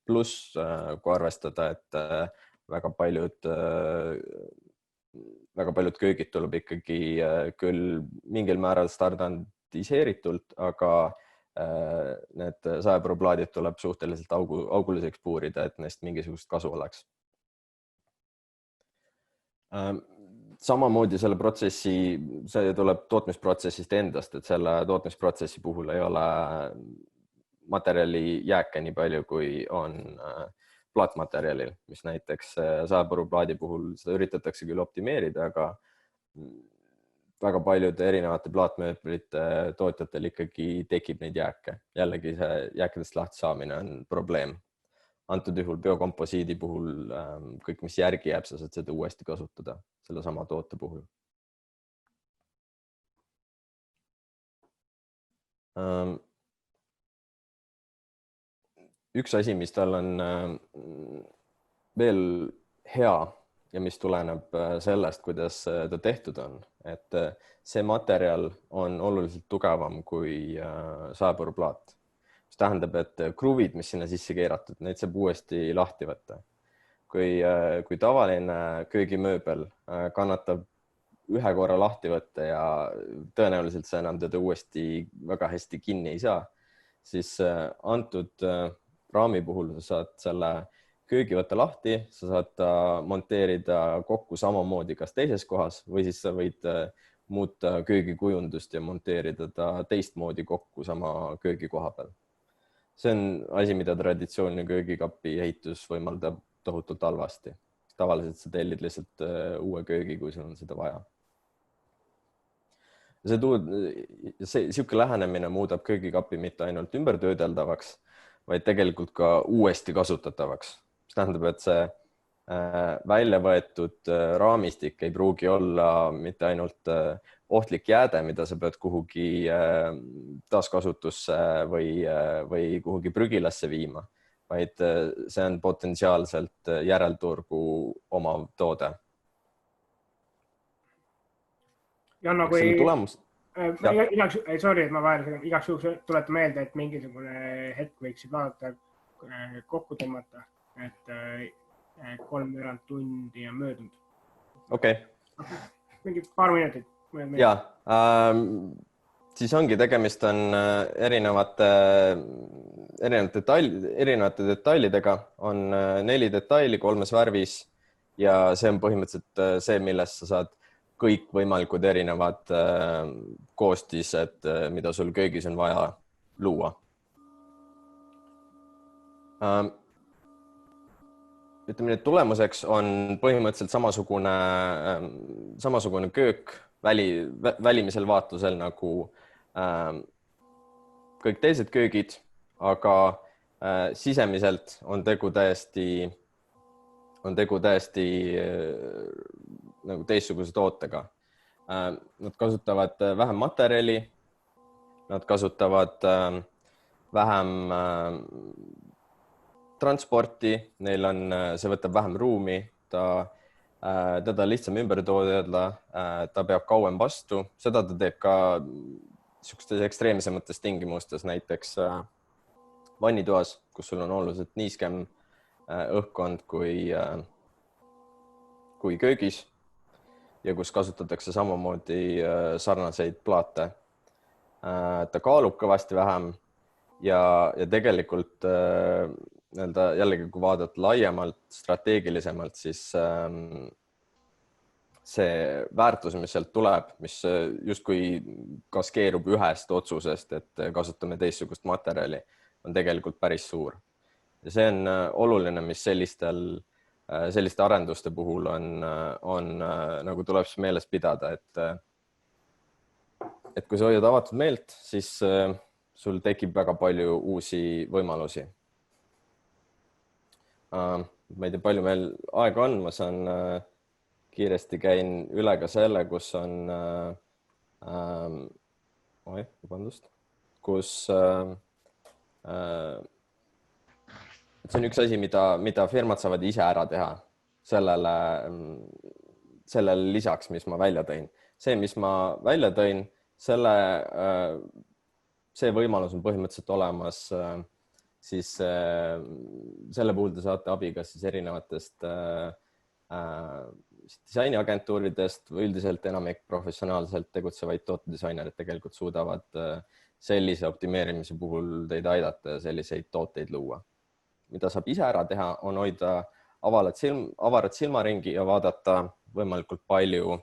pluss, kui arvestada, et väga paljud köögid tuleb ikkagi küll mingil määral standardiseeritult, aga need saepuruplaadid tuleb suhteliselt auguliseks puurida, et neist mingisugust kasu oleks. samamoodi selle protsessi, see tuleb tootmisprotsessist endast, et selle tootmisprotsessi puhul ei ole materjali jääke nii palju, kui on plaatmaterjalil, mis näiteks saepõruplaadi puhul seda üritatakse küll optimeerida, aga väga paljude erinevate plaatmööblite tootjatel ikkagi tekib neid jääke. Jällegi see jääkidest lahti saamine on probleem. Antud juhul biokomposiidi puhul kõik, mis järgi jääb, sa saad seda uuesti kasutada selle sama toote puhul. Üks asi, mis tal on veel hea ja mis tuleneb sellest, kuidas ta tehtud on, et see materjal on oluliselt tugevam kui saepõruplaat. Mis tähendab, et kruvid, mis sinna sisse keeratud, neid saab uuesti lahti võtta. Kui tavaline köögimööbel kannatab ühe korra lahti võtta ja tõenäoliselt sa enam teda uuesti väga hästi kinni ei saa, siis antud raami puhul sa saad selle köögi võtta lahti, sa saad ta monteerida kokku samamoodi kas teises kohas või siis sa võid muuta köögikujundust ja monteerida ta teistmoodi kokku sama köögi koha peal. See on asi, mida traditsiooniline köögikapi ehitus võimaldab tohutult halvasti. Tavaliselt sa tellid lihtsalt uue köögi, kui sul on seda vaja. Sihuke lähenemine muudab köögikapi mitte ainult ümbertöödeldavaks, vaid tegelikult ka uuesti kasutatavaks. See tähendab, et see välja võetud raamistik ei pruugi olla mitte ainult ohtlik jääde, mida sa pead kuhugi taaskasutusse või kuhugi prügilasse viima, vaid see on potentsiaalselt järelturgu omav toode. Janno, kui tulemus... sorry, et ma vahel igaks juhuks tuleta meelde, et mingisugune hetk võiksid vaadata kokku tõmmata, et 3 tundi on möödunud. Okei. Mingi paar minutit. Ja, siis ongi tegemist on erinevate detailidega, on 4 detaili 3 värvis ja see on põhimõtteliselt see, millest sa saad kõik võimalikud erinevad koostised, mida sul köögis on vaja luua. Ütleme, tulemuseks on põhimõtteliselt samasugune köök välimisel vaatlusel nagu kõik teised köögid, aga sisemiselt on tegu täiesti nagu teistsuguse tootega. Nad kasutavad vähem materjali, nad kasutavad vähem transporti, see võtab vähem ruumi, teda lihtsam ümber toodeda, ta peab kauem vastu, seda ta teeb ka niisugustes ekstreemsemates tingimustes, näiteks vannitoas, kus sul on oluliselt niiskem õhkkond kui köögis ja kus kasutatakse samamoodi sarnaseid plaate. Ta kaalub kõvasti vähem ja tegelikult jällegi, kui vaadata laiemalt, strateegilisemalt, siis see väärtus, mis sealt tuleb, mis justkui kaskeerub ühest otsusest, et kasutame teistsugust materjali, on tegelikult päris suur. Ja see on oluline, mis selliste arenduste puhul on nagu tuleb meeles pidada, et kui sa hoiad avatud meelt, siis sul tekib väga palju uusi võimalusi. Ma ei tea, palju meil aega on, ma saan kiiresti käin üle ka selle, kus on see on üks asi, mida firmad saavad ise ära teha sellele lisaks, mis ma välja tõin. See, mis ma välja tõin, see võimalus on põhimõtteliselt olemas, siis selle puhul te saate abi kas siis erinevatest disainiagentuuridest või üldiselt enamik professionaalselt tegutsevaid tootedisainerid tegelikult suudavad sellise optimeerimise puhul teid aidata ja selliseid tooteid luua. Mida saab ise ära teha, on hoida avarat silmaringi ja vaadata võimalikult palju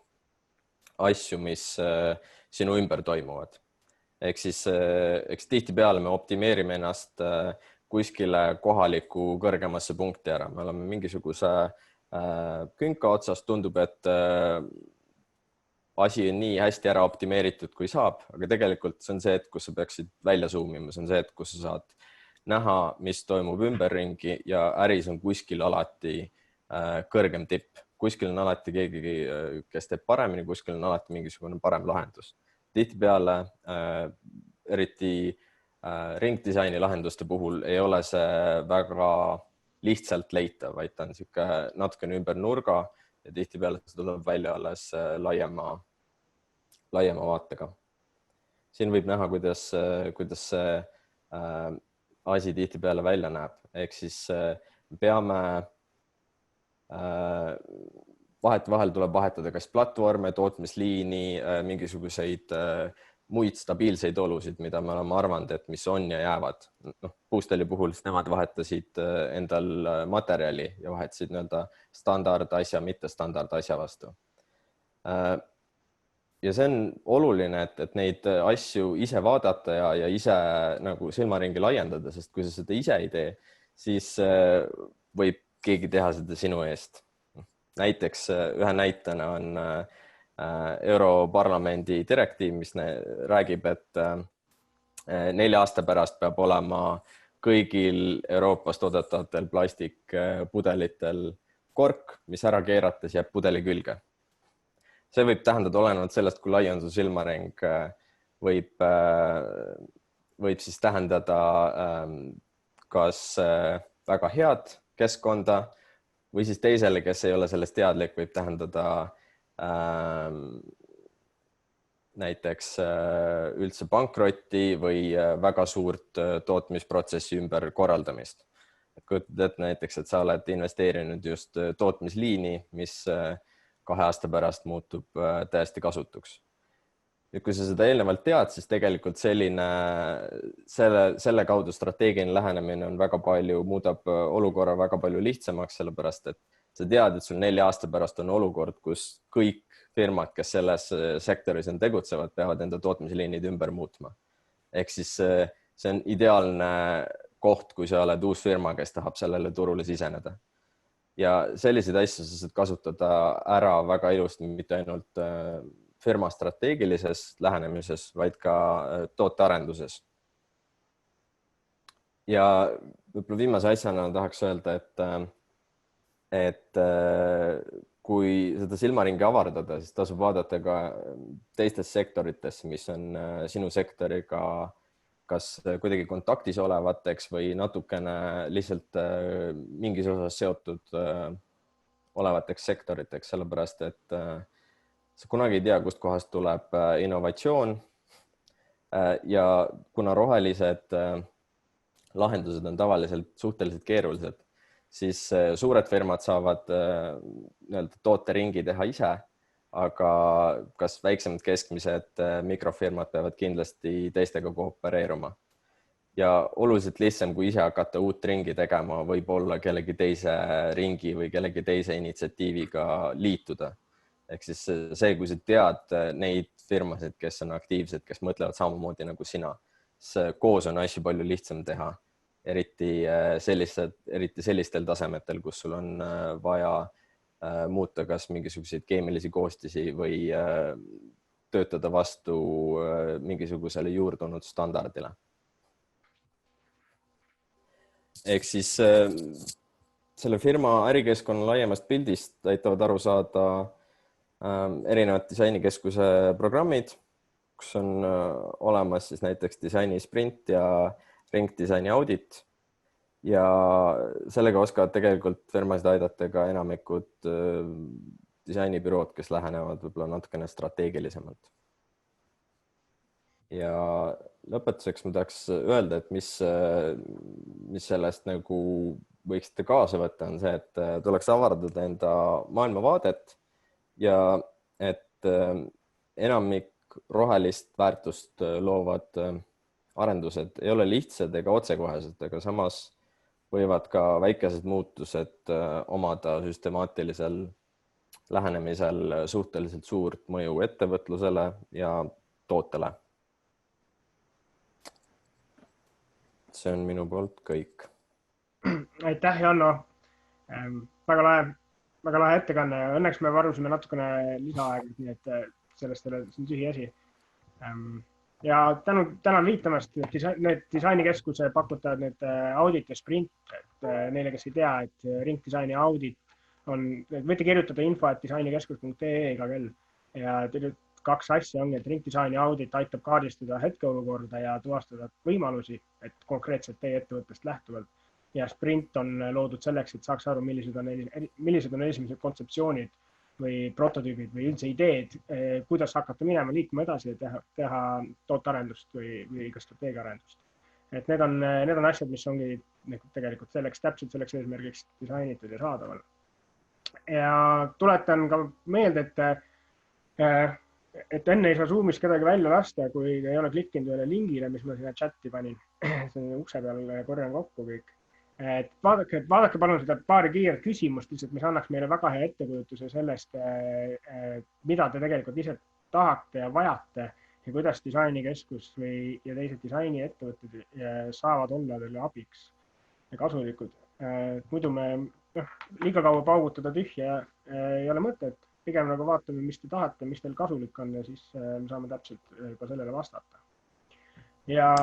asju, mis sinu ümber toimuvad. Ehk siis eks tihtipeale me optimeerime ennast kuskile kohaliku kõrgemasse punkti ära. Me oleme mingisuguse künka otsas, tundub, et asi on nii hästi ära optimeeritud, kui saab, aga tegelikult see on see, et kus sa peaksid välja zoomima, see on see, et kus sa saad näha, mis toimub ümberringi ja äris on kuskil alati kõrgem tipp. Kuskil on alati keegi, kes teeb paremini, kuskil on alati mingisugune parem lahendus. Tihtipeale, eriti ringdisaini lahenduste puhul ei ole see väga lihtsalt leitav, vaid ta on natukene ümber nurga ja tihtipeale see tuleb välja alles laiema vaatega. Siin võib näha, kuidas see asi tihtipeale välja näeb. Ehk siis peame vahel tuleb vahetada kas platvorme, tootmisliini, mingisuguseid muid stabiilseid olusid, mida me oleme arvanud, et mis on ja jäävad. Boosteli puhul nemad vahetasid endal materjali ja vahetasid standardasja, mitte standardasja vastu. Ja see on oluline, et neid asju ise vaadata ja ise nagu silmaringi laiendada, sest kui sa seda ise ei tee, siis võib keegi teha seda sinu eest. Näiteks ühe näitena on Europarlamendi direktiiv, mis räägib, et 4 aasta pärast peab olema kõigil Euroopas toodetavatel plastikpudelitel kork, mis ära keerates jääb pudeli külge. See võib tähendada olenevalt sellest, kui lai on su silmaring, võib siis tähendada kas väga head keskkonda või siis teisele, kes ei ole sellest teadlik, võib tähendada näiteks üldse pankrotti või väga suurt tootmisprotsessi ümber korraldamist. Kujutad ette näiteks, et sa oled investeerinud just tootmisliini, mis 2 aasta pärast muutub täiesti kasutuks. Ja kui sa seda eelnevalt tead, siis tegelikult selle kaudu strateegiline lähenemine on muudab olukorra väga palju lihtsamaks, sellepärast et sa tead, et sul 4 aasta pärast on olukord, kus kõik firmad, kes selles sektoris on tegutsevad, peavad enda tootmisliinid ümber muutma. Ehk siis see on ideaalne koht, kui sa oled uus firma, kes tahab sellele turule siseneda. Ja selliseid asju sa saad kasutada ära väga ilusti, mitte ainult firma strateegilises lähenemises, vaid ka tootearenduses. Ja võib-olla viimase asjana tahaks öelda, et kui seda silmaringi avardada, siis tasub vaadata ka teistes sektorites, mis on sinu sektoriga kas kuidagi kontaktis olevateks või natukene lihtsalt mingis osas seotud olevateks sektoriteks, sellepärast et sa kunagi ei tea, kust kohast tuleb innovatsioon ja kuna rohelised lahendused on tavaliselt suhteliselt keerulised, siis suured firmad saavad tooteringi teha ise, aga kas väiksemad keskmised mikrofirmad peavad kindlasti teistega koopereeruma. Ja oluliselt lihtsam, kui ise hakata uut ringi tegema, võib olla kellegi teise ringi või kellegi teise initsiatiiviga liituda. Ehk siis see, kui sa tead neid firmasid, kes on aktiivsed, kes mõtlevad samamoodi nagu sina, siis koos on asju palju lihtsam teha, eriti sellistel tasemetel, kus sul on vaja muuta kas mingisuguseid keemilisi koostisi või töötada vastu mingisugusele juurdunud standardile. Ehk siis selle firma ärikeskkonna laiemast pildist aitavad aru saada erinevad disainikeskuse programmid, kus on olemas siis näiteks disaini sprint ja ringdisaini audit. Ja sellega oskavad tegelikult firmasid aidata ka enamikud disainibürood, kes lähenevad võib-olla natukene strateegilisemalt. Ja lõpetuseks ma tahaks öelda, et mis sellest nagu võiksite kaasa võtta, on see, et tuleks avardada enda maailmavaadet ja et enamik rohelist väärtust loovad arendused ei ole lihtsad ega otsekohesed, aga samas võivad ka väikesed muutused omada süstemaatilisel lähenemisel suhteliselt suurt mõju ettevõtlusele ja tootele. See on minu poolt kõik. Aitäh, Janno. Väga lahe ettekanne. Õnneks me varusime natukene lisaaega, nii et sellest ei ole tühi asi. Ja tänan viitamast, need disainikeskuse pakutajad, need audit ja sprint, et neile, kes ei tea, et ringdisaini audit on, võite kirjutada info@disainikeskus.ee iga kell ja kaks asja ongi, et ringdisaini audit aitab kaardistada hetkeolukorda ja tuvastada võimalusi, et konkreetselt teie ettevõttest lähtuvalt. Ja sprint on loodud selleks, et saaks aru, millised on esimesed kontseptsioonid või prototüübid või üldse ideed, kuidas hakata minema, liikuma edasi ja teha tootearendust või ka strateegiaarendust. Et need on asjad, mis ongi tegelikult täpselt selleks eesmärgiks disainitud ja saadaval. Ja tuletan ka meelde, et enne ei saa Zoomis kedagi välja lasta, kui ei ole klikkinud ühele lingile, mis ma sinna chatti panin. See on ukse peal, korjan kokku kõik. Et vaadake palun seda paari kiiret küsimust, lihtsalt mis annaks meile väga hea ettekujutuse sellest, mida te tegelikult ise tahate ja vajate ja kuidas disainikeskus ja teised disainiettevõtted saavad olla teile abiks ja kasulikud. Muidu me liiga kaua paugutada tühja ei ole mõtet. Pigem nagu vaatame, mis te tahate, mis teil kasulik on ja siis me saame täpselt ka sellele vastata. Ja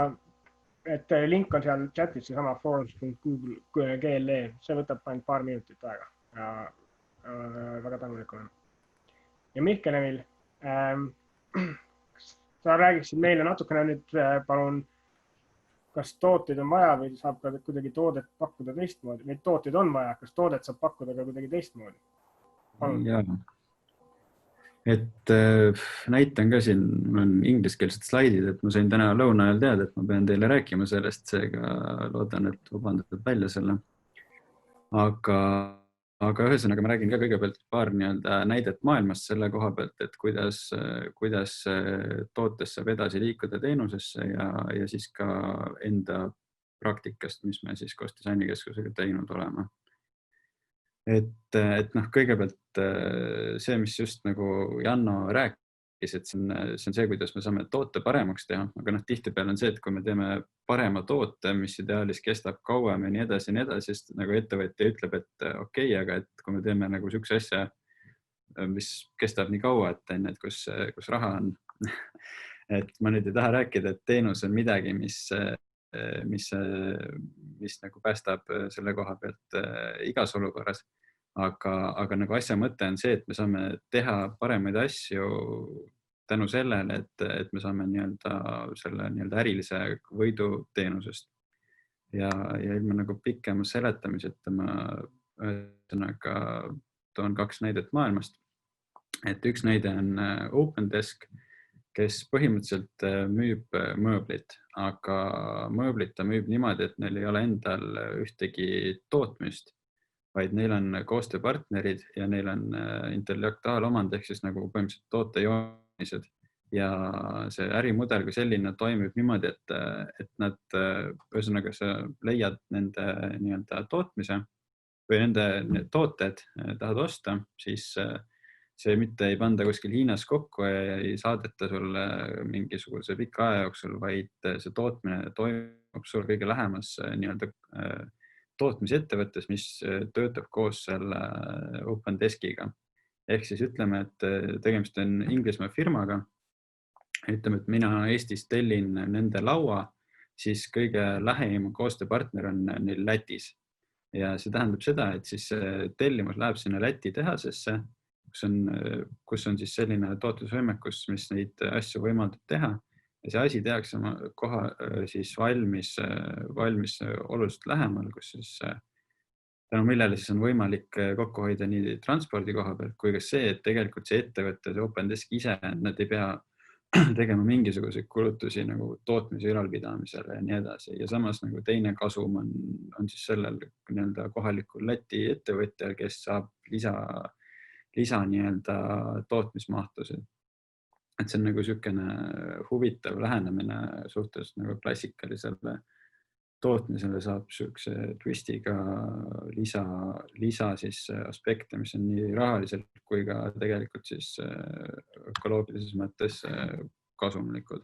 et link on seal chatis, seesama forums.google.gl, see võtab ainult paar minutit aega ja väga tänulik olen. Ja Mihkel Emil, sa räägiksid meile natukene nüüd palun, kas tooteid on vaja või saab ka kuidagi toodet pakkuda teistmoodi. Neid tooteid on vaja, kas toodet saab pakkuda ka kuidagi teistmoodi? Jaa. Et näitan ka siin, mul on ingliskeelsed slaidid, et ma sain täna lõuna ajal teada, et ma pean teile rääkima sellest, seega loodan, et vabandad välja selle. Aga ühesõnaga ma räägin ka kõigepealt paar näidet maailmast selle koha pealt, et kuidas tootes saab edasi liikuda teenusesse ja siis ka enda praktikast, mis me siis koos disainikeskusega teinud olema. Et kõigepealt see, mis just nagu Janno rääkis, et see on see, kuidas me saame toote paremaks teha, aga tihtipeale on see, et kui me teeme parema toote, mis ideaalis kestab kauem ja nii edasi, sest nagu ettevõtja ütleb, et okei, aga et kui me teeme nagu sükse asja, mis kestab nii kaua, et kus raha on, et ma nüüd ei taha rääkida, et teenus on midagi, mis nagu päästab selle koha pealt igas olukorras. Aga nagu asja mõte on see, et me saame teha paremaid asju tänu sellele, et me saame selle ärilise võidu teenusest. Ja ilma nagu pikema seletamiseta ma ühesõnaga toon kaks näidet maailmast. Et üks näide on OpenDesk, kes põhimõtteliselt müüb mööblit, aga mööblit ta müüb niimoodi, et neil ei ole endal ühtegi tootmist, vaid neil on koostööpartnerid ja neil on intellektuaalomand ehk siis nagu põhimõtteliselt tootejoonised. Ja see ärimudel kui selline toimib niimoodi, et nad, ühesõnaga sa leiad nende tootmise või nende tooted tahad osta, siis see mitte ei panda kuskil Hiinas kokku ja ei saadeta sulle mingisuguse pika aja jooksul, vaid see tootmine toimub sul kõige lähemas tootmisettevõttes, mis töötab koos selle OpenDeskiga. Ehk siis ütleme, et tegemist on Inglismaa firmaga. Ütleme, et mina Eestis tellin nende laua, siis kõige lähem koostööpartner on neil Lätis. Ja see tähendab seda, et siis tellimus läheb sinna Läti tehasesse, kus on siis selline tootlusvõimekus, mis neid asju võimaldab teha. Ja see asi tehakse koha siis valmis oluliselt lähemal, kus siis tänu millele siis on võimalik kokku hoida nii transpordi koha pealt kui ka see, et tegelikult see ettevõte, see OpenDesk ise, nad ei pea tegema mingisuguseid kulutusi nagu tootmise ülalpidamisele ja nii edasi. Ja samas nagu teine kasum on siis sellel kohalikul Läti ettevõtjal, kes saab lisa tootmismahtusid. Et see on nagu sükene huvitav lähenemine suhtes nagu klassikalisele tootmisele saab siukse twistiga lisa siis aspekte, mis on nii rahaliselt kui ka tegelikult siis ökoloogilises mõttes kasumlikud.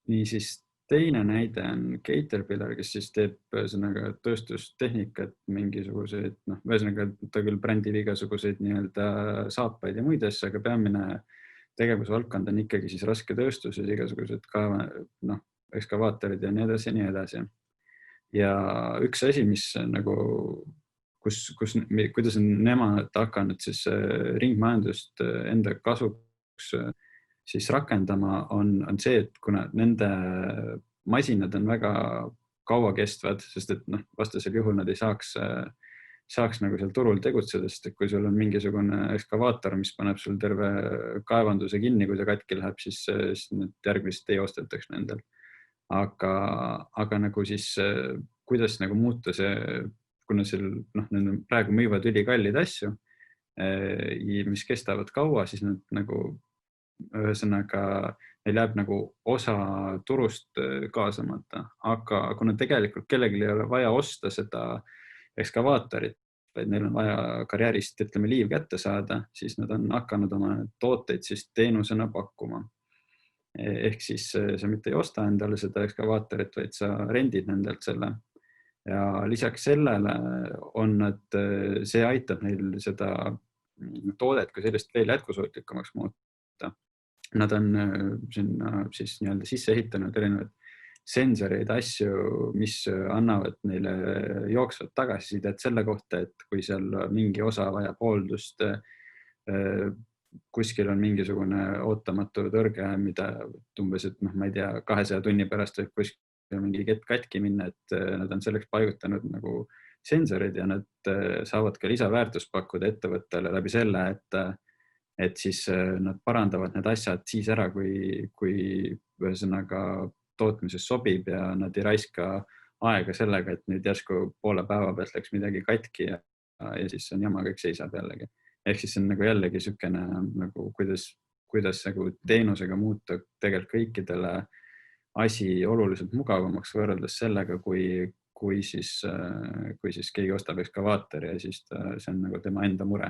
Nii siis teine näide on Caterpillar, kes siis teeb tööstustehnikat mingisuguseid, ühesõnaga ta küll brändib igasuguseid nii-öelda saapaid ja muid asju, aga peamine tegevusvaldkond on ikkagi siis raske tööstuses, igasugused ekskavaatorid ja nii edasi. Ja üks asi, mis nagu, kuidas on nemad hakanud siis ringmajandust enda kasuks siis rakendama, on see, et kuna nende masinad on väga kaua kestvad, sest et vastasel juhul nad ei saaks nagu seal turul tegutseda, sest et kui sul on mingisugune ekskavaator, mis paneb sul terve kaevanduse kinni, kui ta katki läheb, siis need järgmist ei ostetaks nendel. Aga nagu siis, kuidas nagu muuta see, kuna need praegu müüvad ülikallid asju, mis kestavad kaua, siis nad nagu ühesõnaga neil jääb nagu osa turust kaasamata, aga kuna tegelikult kellelgi ei ole vaja osta seda ekskavaatorit, vaid neil on vaja karjäärist, liiv kätte saada, siis nad on hakanud oma tooteid siis teenusena pakkuma. Ehk siis sa mitte ei osta endale seda ekskavaatorit, vaid sa rendid nendelt selle. Ja lisaks sellele on, et see aitab neil seda toodet kui sellist veel jätkusuutlikumaks muuta. Nad on sinna siis nii-öelda sisse ehitanud erinevaid sensoreid, asju, mis annavad neile jooksvat tagasisidet selle kohta, et kui seal mingi osa vajab hooldust, kuskil on mingisugune ootamatu tõrge, mida umbes, et ma ei tea, 200 tunni pärast võib kuskil mingi kett katki minna, et nad on selleks paigutanud nagu sensorid ja nad saavad ka lisaväärtust pakkuda ettevõttele läbi selle, et siis nad parandavad need asjad siis ära, kui ühesõnaga tootmises sobib ja nad ei raiska aega sellega, et nüüd järsku poole päeva pealt läks midagi katki ja siis on jama, kõik seisab jällegi. Ehk siis see on nagu jällegi sükene, nagu kuidas nagu teenusega muuta tegelikult kõikidele asi oluliselt mugavamaks võrreldes sellega, kui siis keegi ostab ekskavaatori ja siis see on nagu tema enda mure.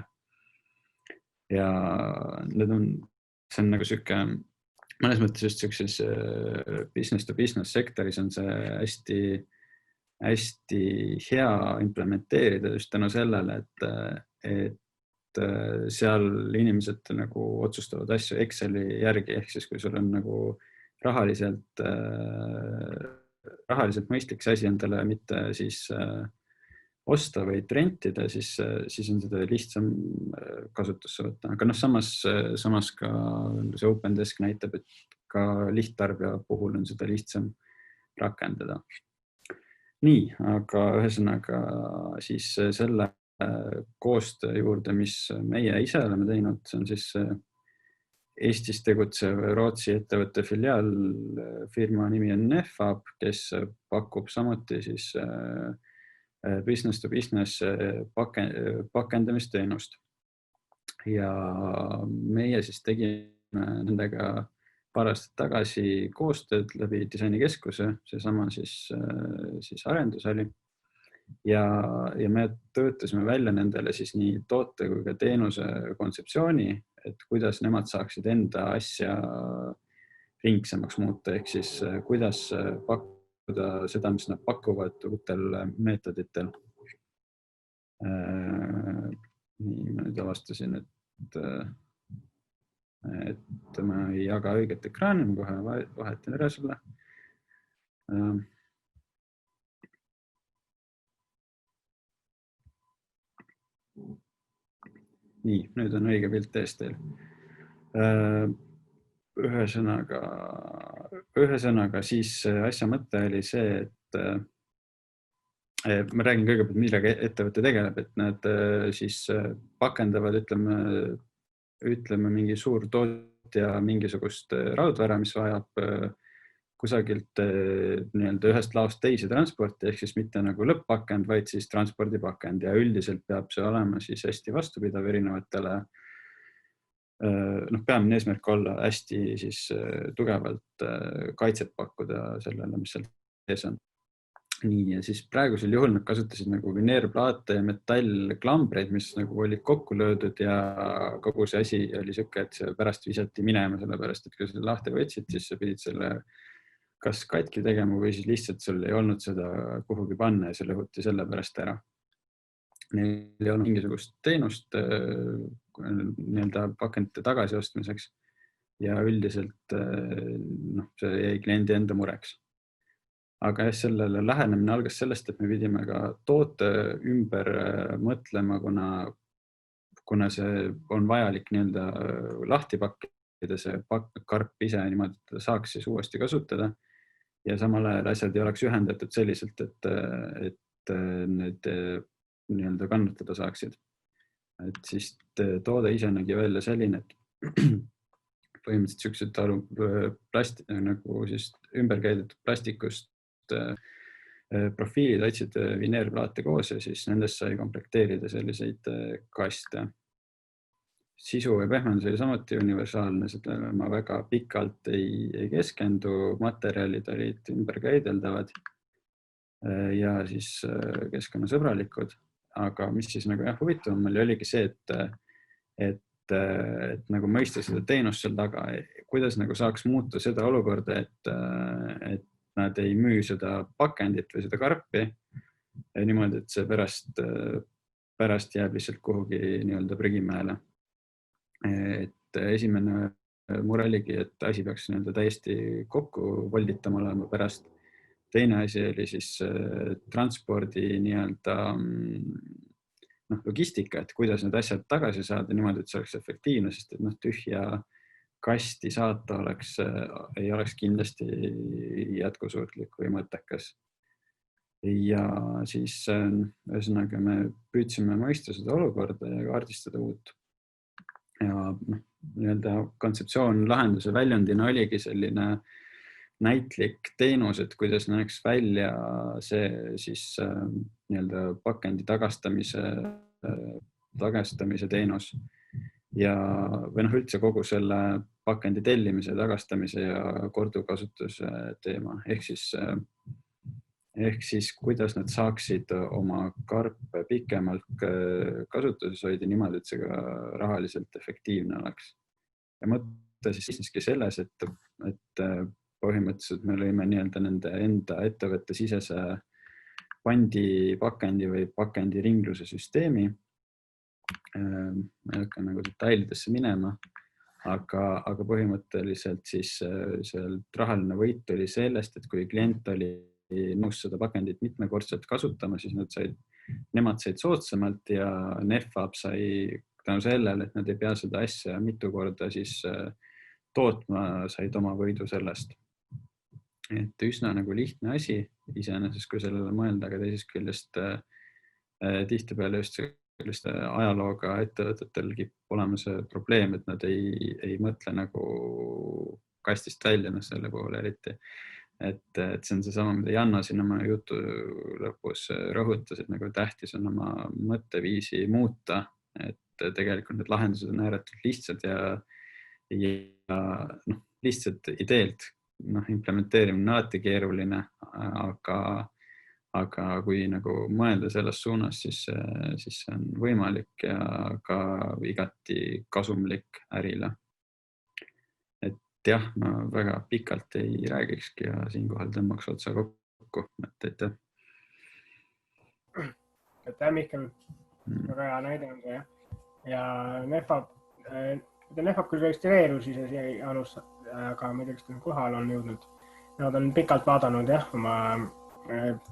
Ja see on nagu süke, mõnes mõttes just sellises business to business sektoris on see hästi hea implementeerida just tänu sellele, et seal inimesed nagu otsustavad asju Exceli järgi, ehk siis kui sul on nagu rahaliselt mõistlik see asi endale mitte siis osta või rentida, siis on seda lihtsam kasutusse võtta. Aga samas ka see OpenDesk näitab, et ka lihttarbija puhul on seda lihtsam rakendada. Nii, aga ühesõnaga siis selle koostöö juurde, mis meie ise oleme teinud, see on siis Eestis tegutsev Rootsi ettevõtte filiaalfirma nimi on Nefab, kes pakub samuti siis business to business pakendamisteenust. Ja meie siis tegime nendega paar aastat tagasi koostööd läbi disainikeskuse, seesama siis arendus oli. Ja me töötasime välja nendele siis nii toote kui ka teenuse kontseptsiooni, et kuidas nemad saaksid enda asja ringsemaks muuta, ehk siis kuidas pakkuda seda, mis nad pakuvad uutel meetoditel. Nii, ma nüüd avastasin, et ma ei jaga õiget ekraani, ma kohe vahetan ära sulle. Nii, nüüd on õige pilt ees teil. Ühesõnaga siis asja mõte oli see, et ma räägin kõigepealt, millega ettevõte tegeleb, et nad siis pakendavad, ütleme mingi suur tootja mingisugust raudvara, mis vajab kusagilt nii-öelda ühest laost teise transporti, ehk siis mitte nagu lõpp-pakend, vaid siis transpordipakend ja üldiselt peab see olema siis hästi vastupidav erinevatele, peamine eesmärk olla hästi siis tugevalt kaitset pakkuda sellele, mis seal sees on. Nii, ja siis praegusel juhul nad kasutasid nagu vineerplaate ja metallklambreid, mis nagu olid kokku löödud ja kogu see asi oli siuke, et see pärast visati minema, sellepärast et kui selle lahti võtsid, siis sa pidid selle kas katki tegema või siis lihtsalt sul ei olnud seda kuhugi panna ja see lõhuti selle pärast ära. Neil ei olnud mingisugust teenust nii-öelda pakendite tagasiostmiseks ja üldiselt see jäi kliendi enda mureks. Aga sellele lähenemine algas sellest, et me pidime ka toote ümber mõtlema, kuna see on vajalik nii-öelda lahti pakkida, see karp ise niimoodi, et ta saaks siis uuesti kasutada ja samal ajal asjad ei oleks ühendatud selliselt, et need nii-öelda kannatada saaksid. Et siis toode ise nägi välja selline, et põhimõtteliselt siuksed nagu siis ümberkäidetud plastikust profiilid otsid vineerplaate koos ja siis nendest sai komplekteerida selliseid kaste. Sisu ja pehmendus oli samuti universaalne, seda ma väga pikalt ei keskendu, materjalid olid ümberkäideldavad ja siis keskkonnasõbralikud. Aga mis siis nagu huvitavam oligi see, et nagu mõista seda teenust seal taga, kuidas nagu saaks muuta seda olukorda, et nad ei müü seda pakendit või seda karpi niimoodi, et see pärast jääb lihtsalt kuhugi nii-öelda prügimäele. Et esimene mure oligi, et asi peaks nii-öelda täiesti kokku volditama olema pärast. Teine asi oli siis transpordi nii-öelda logistika, et kuidas need asjad tagasi saada niimoodi, et see oleks efektiivne, sest et tühja kasti saata ei oleks kindlasti jätkusuutlik või mõttekas. Ja siis ühesõnaga me püüdsime mõista seda olukorda ja kaardistada uut. Ja nii-öelda kontseptsioon lahenduse väljundina oligi selline näitlik teenus, et kuidas näeks välja see siis nii-öelda pakendi tagastamise teenus. Ja või üldse kogu selle pakendi tellimise, tagastamise ja korduvkasutuse teema. Ehk siis kuidas nad saaksid oma karpe pikemalt kasutuses hoida niimoodi, et see ka rahaliselt efektiivne oleks. Ja mõte siiski selles, et põhimõtteliselt me lõime nii-öelda nende enda ettevõtte sisese pakendi või pakendi ringluse süsteemi. Ma ei hakka nagu detailidesse minema, aga põhimõtteliselt siis rahaline võit oli sellest, et kui klient oli nõus seda pakendit mitmekordselt kasutama, siis nemad said soodsamalt ja Nefab sai tänu sellele, et nad ei pea seda asja mitu korda siis tootma, said oma võidu sellest. Et üsna nagu lihtne asi iseenesest, kui sellele mõelda, aga teisest küljest tihtipeale just selliste ajalooga ettevõtetel kipub olema see probleem, et nad ei mõtle nagu kastist välja selle puhul eriti. Et see on seesama, mida Janno siin oma jutu lõpus rõhutas, et nagu tähtis on oma mõtteviisi muuta, et tegelikult need lahendused on ääretult lihtsad ja lihtsalt ideelt implementeerimine on alati keeruline, aga kui nagu mõelda selles suunas, siis see on võimalik ja ka igati kasumlik ärile. Et jah, ma väga pikalt ei räägikski ja siinkohal tõmbaks otsa kokku. Aitäh. Aitäh, Mihkel. Väga hea näide on see, jah. Ja Nefab küll registreerus ise siia alustada, aga ma ei tea, kas ta kohal on jõudnud. Nad on pikalt vaadanud, jah,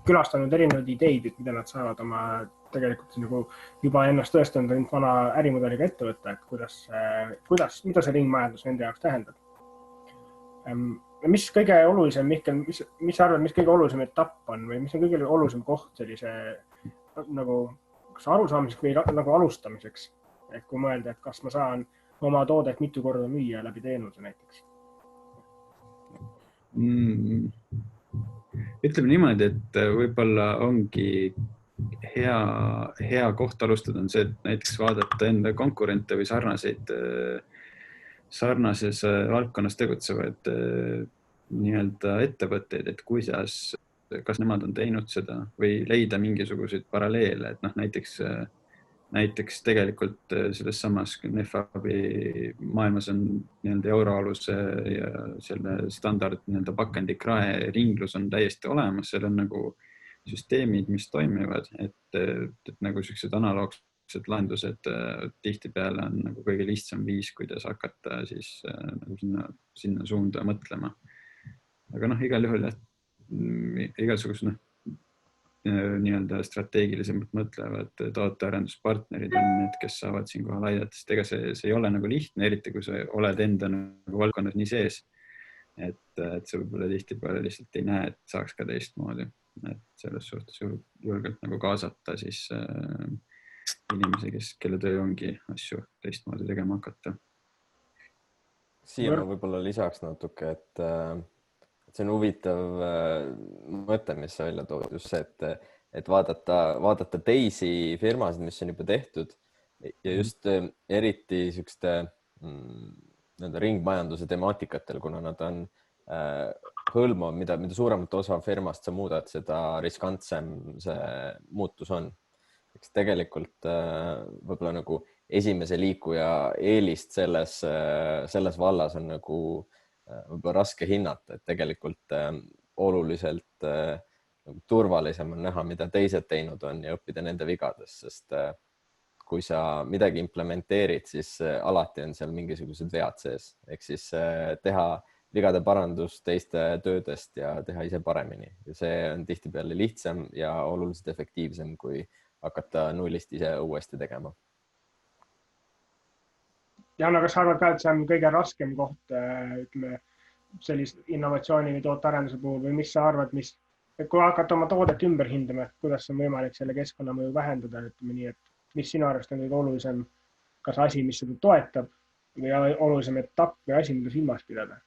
külastanud erinevaid ideid, mida nad saavad oma tegelikult nagu juba ennast tõestanud vana ärimudeliga ettevõtta, et mida see ringmajandus nende jaoks tähendab. Mis kõige olulisem, Mihkel, mis sa arvad, mis kõige olulisem etapp on või mis on kõige olulisem koht sellise nagu kas arusaamiseks või nagu alustamiseks? Et kui mõelda, et kas ma saan oma toodet mitu korda müüa läbi teenuse näiteks? Ütleme niimoodi, et võib-olla ongi hea koht alustada on see, et näiteks vaadata enda konkurente või sarnases valdkonnas tegutsevaid nii-öelda ettevõtteid, et kuidas kas nemad on teinud seda või leida mingisuguseid paralleele, et näiteks tegelikult selles samas NEFAB-i maailmas on nii-öelda euroaluse ja selle standard nii-öelda pakendikrae ringlus on täiesti olemas, seal on nagu süsteemid, mis toimivad, et nagu sellised analoogsed lahendused tihtipeale on nagu kõige lihtsam viis, kuidas hakata siis nagu sinna suunda mõtlema. Aga igal juhul igasugused nii-öelda strateegilisemalt mõtlevad tootearenduspartnerid on need, kes saavad siinkohal aidata, sest ega see ei ole nagu lihtne, eriti kui sa oled enda nagu valdkonnas nii sees, et sa võib-olla tihtipeale lihtsalt ei näe, et saaks ka teistmoodi, et selles suhtes julgelt nagu kaasata siis inimesi, kelle töö ongi asju teistmoodi tegema hakata. Siia ma võib-olla lisaks natuke, et see on huvitav mõte, mis sa välja tood, just see, et vaadata teisi firmasid, mis on juba tehtud ja just eriti niisuguste ringmajanduse temaatikatel, kuna nad on hõlmav, mida suuremat osa firmast sa muudad, seda riskantsem see muutus on. Eks tegelikult võib-olla nagu esimese liikuja eelist selles vallas on nagu võib-olla raske hinnata, et tegelikult oluliselt turvalisem on näha, mida teised teinud on ja õppida nende vigadest, sest kui sa midagi implementeerid, siis alati on seal mingisugused vead sees. Ehk siis teha vigade parandus teiste töödest ja teha ise paremini. Ja see on tihtipeale lihtsam ja oluliselt efektiivsem, kui hakata nullist ise uuesti tegema. Jana, kas sa arvad ka, et see on kõige raskem koht, ütleme, sellist innovatsiooni või tootearenduse puhul või mis sa arvad, kui hakata oma toodet ümber hindama, kuidas on võimalik selle keskkonnamõju vähendada, ütleme nii, et mis sinu arvast on kõige olulisem, kas asi, mis seda toetab või olulisem etapp või asi, mida silmas pidada?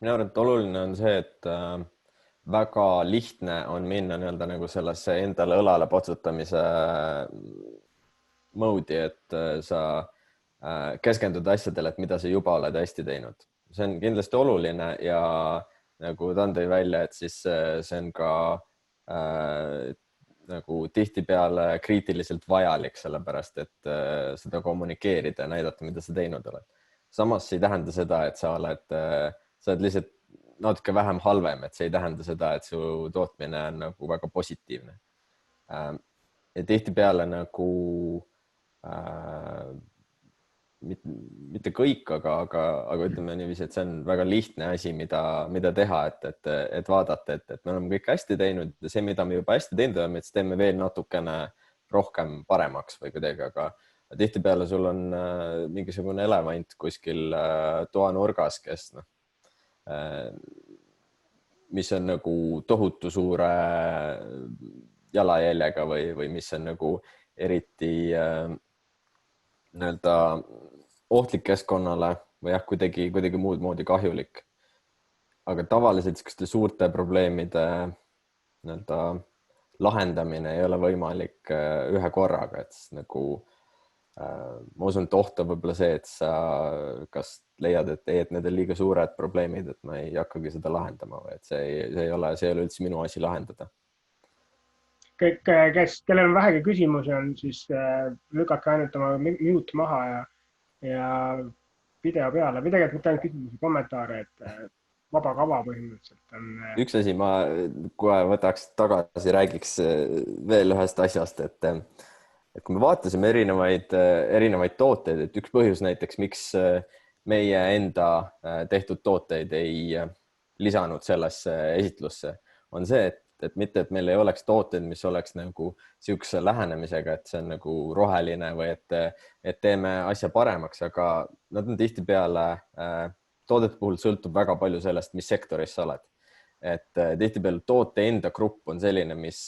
Minu arvan, et oluline on see, et väga lihtne on minna nii-öelda nagu sellesse endale õlale potsutamise moodi, et sa keskendud asjadele, et mida sa juba oled hästi teinud. See on kindlasti oluline ja nagu ta tõi välja, et siis see on ka nagu tihtipeale kriitiliselt vajalik, sellepärast et seda kommunikeerida ja näidata, mida sa teinud oled. Samas see ei tähenda seda, et sa oled lihtsalt natuke vähem halvem, et see ei tähenda seda, et su tootmine on nagu väga positiivne. Ja tihtipeale nagu mitte kõik, aga ütleme niiviisi, et see on väga lihtne asi, mida teha, et vaadata, et me oleme kõik hästi teinud ja see, mida me juba hästi teinud oleme, et teeme veel natukene rohkem paremaks või kuidagi, aga tihtipeale sul on mingisugune elevant kuskil toanurgas, kes mis on nagu tohutu suure jalajäljega või mis on nagu eriti nii-öelda ohtlik keskkonnale või kuidagi muud moodi kahjulik. Aga tavaliselt suurte probleemide nii-öelda lahendamine ei ole võimalik ühe korraga, et nagu ma usun, et oht on võib-olla see, et sa kas leiad, et need on liiga suured probleemid, et ma ei hakkagi seda lahendama või et see ei ole üldse minu asi lahendada. Kõik, kellel on vähegi küsimusi on, siis lükake ainult oma mute maha ja video peale. Või tegelikult mitte ainult küsimusi, kommentaare, et vaba kava põhimõtteliselt on. Üks asi, ma kohe võtaks tagasi, räägiks veel ühest asjast, et kui me vaatasime erinevaid tooteid, et üks põhjus näiteks, miks meie enda tehtud tooteid ei lisanud sellesse esitlusse, on see, et mitte, et meil ei oleks tooteid, mis oleks nagu siukse lähenemisega, et see on nagu roheline või et teeme asja paremaks, aga nad on tihtipeale toodete puhul sõltub väga palju sellest, mis sektoris sa oled. Et tihtipeale toote enda grupp on selline, mis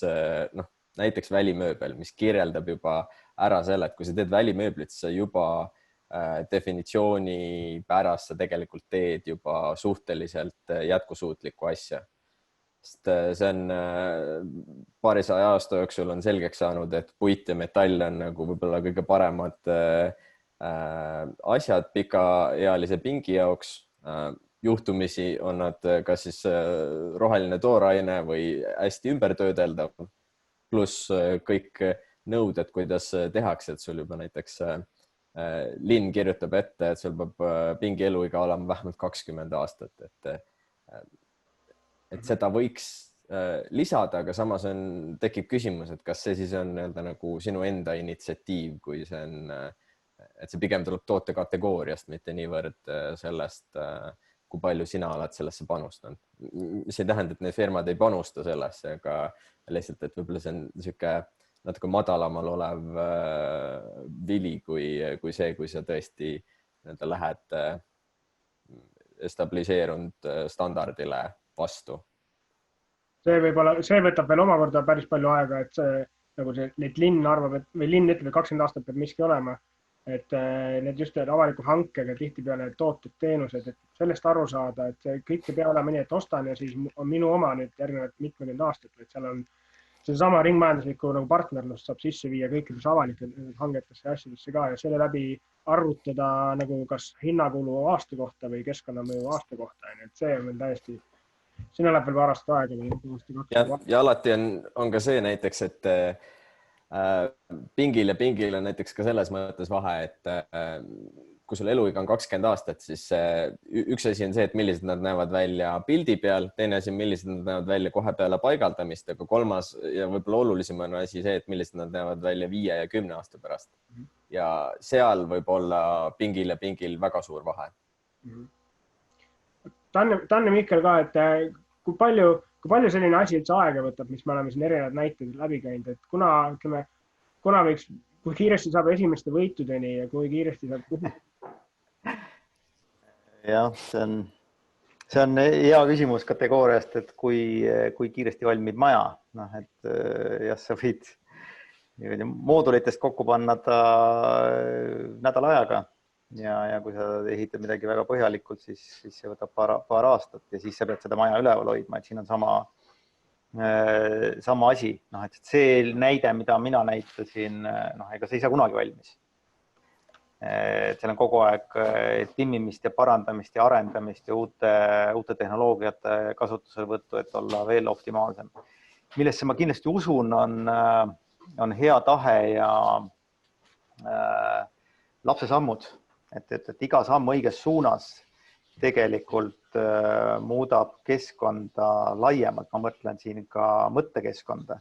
näiteks välimööbel, mis kirjeldab juba ära selle, et kui sa teed välimööblit, sa juba definitsiooni pärast sa tegelikult teed juba suhteliselt jätkusuutlikku asja. Sest see on paarisaja aasta jooksul on selgeks saanud, et puit ja metall on nagu võib-olla kõige paremad asjad pikaealise pingi jaoks. juhtumisi on nad kas siis roheline tooraine või hästi ümbertöödeldav, pluss kõik nõuded, kuidas tehakse, et sul juba näiteks linn kirjutab ette, et sul peab pingi eluiga olema vähemalt 20 aastat, et seda võiks lisada, aga samas tekib küsimus, et kas see siis on nagu sinu enda initsiatiiv, kui see on, et see pigem tuleb toote kategooriast, mitte niivõrd sellest, kui palju sina oled sellesse panustanud. Mis ei tähenda, et need firmad ei panusta sellesse, aga lihtsalt, et võib-olla see on niisugune natuke madalamal olev vili kui see, kui sa tõesti lähed stabiliseerunud standardile vastu. See võtab veel omakorda päris palju aega, et nagu need linn arvab, või linn ütleb, et 20 aastat peab miski olema, et need just avaliku hankega tihtipeale tooted, teenused, et sellest aru saada, et kõik ei pea olema nii, et ostan ja siis on minu oma nüüd järgnevad mitmekümne aastat, et seal on seesama ringmajanduslikku nagu partnerlust saab sisse viia kõikidesse avalikes hangetesse ja asjadesse ka ja selle läbi arvutada nagu kas hinnakulu aasta kohta või keskkonnamõju aasta kohta. Et see on veel täiesti, sinna läheb veel paar aastat aega. Ja alati on ka see näiteks, et pingil ja pingil on näiteks ka selles mõttes vahe, et kui sul eluiga on 20 aastat, siis üks asi on see, et millised nad näevad välja pildi peal, teine asi, millised nad näevad välja kohe peale paigaldamist, aga kolmas ja võib-olla olulisem on asi see, et millised nad näevad välja 5 ja 10 aasta pärast. Ja seal võib olla pingil ja pingil väga suur vahe. Tanne Mihkel ka, et kui palju selline asi üldse aega võtab, mis me oleme siin erinevad näited läbi käinud, et kuna võiks, kui kiiresti saab esimeste võitudeni ja kui kiiresti saab... Jah, see on hea küsimus kategooriast, et kui kiiresti valmib maja. Et jah, sa võid moodulitest kokku panna ta nädala ajaga ja kui sa ehitad midagi väga põhjalikult, siis see võtab paar aastat ja siis sa pead seda maja üleval hoidma, et siin on sama asi. Et see näide, mida mina näitasin, ega see ei saa kunagi valmis. Seal on kogu aeg timmimist ja parandamist ja arendamist ja uute tehnoloogiate kasutuselevõttu, et olla veel optimaalsem. Millesse ma kindlasti usun, on hea tahe ja lapse sammud, et iga samm õiges suunas tegelikult muudab keskkonda laiemalt. Ma mõtlen siin ka mõttekeskkonda.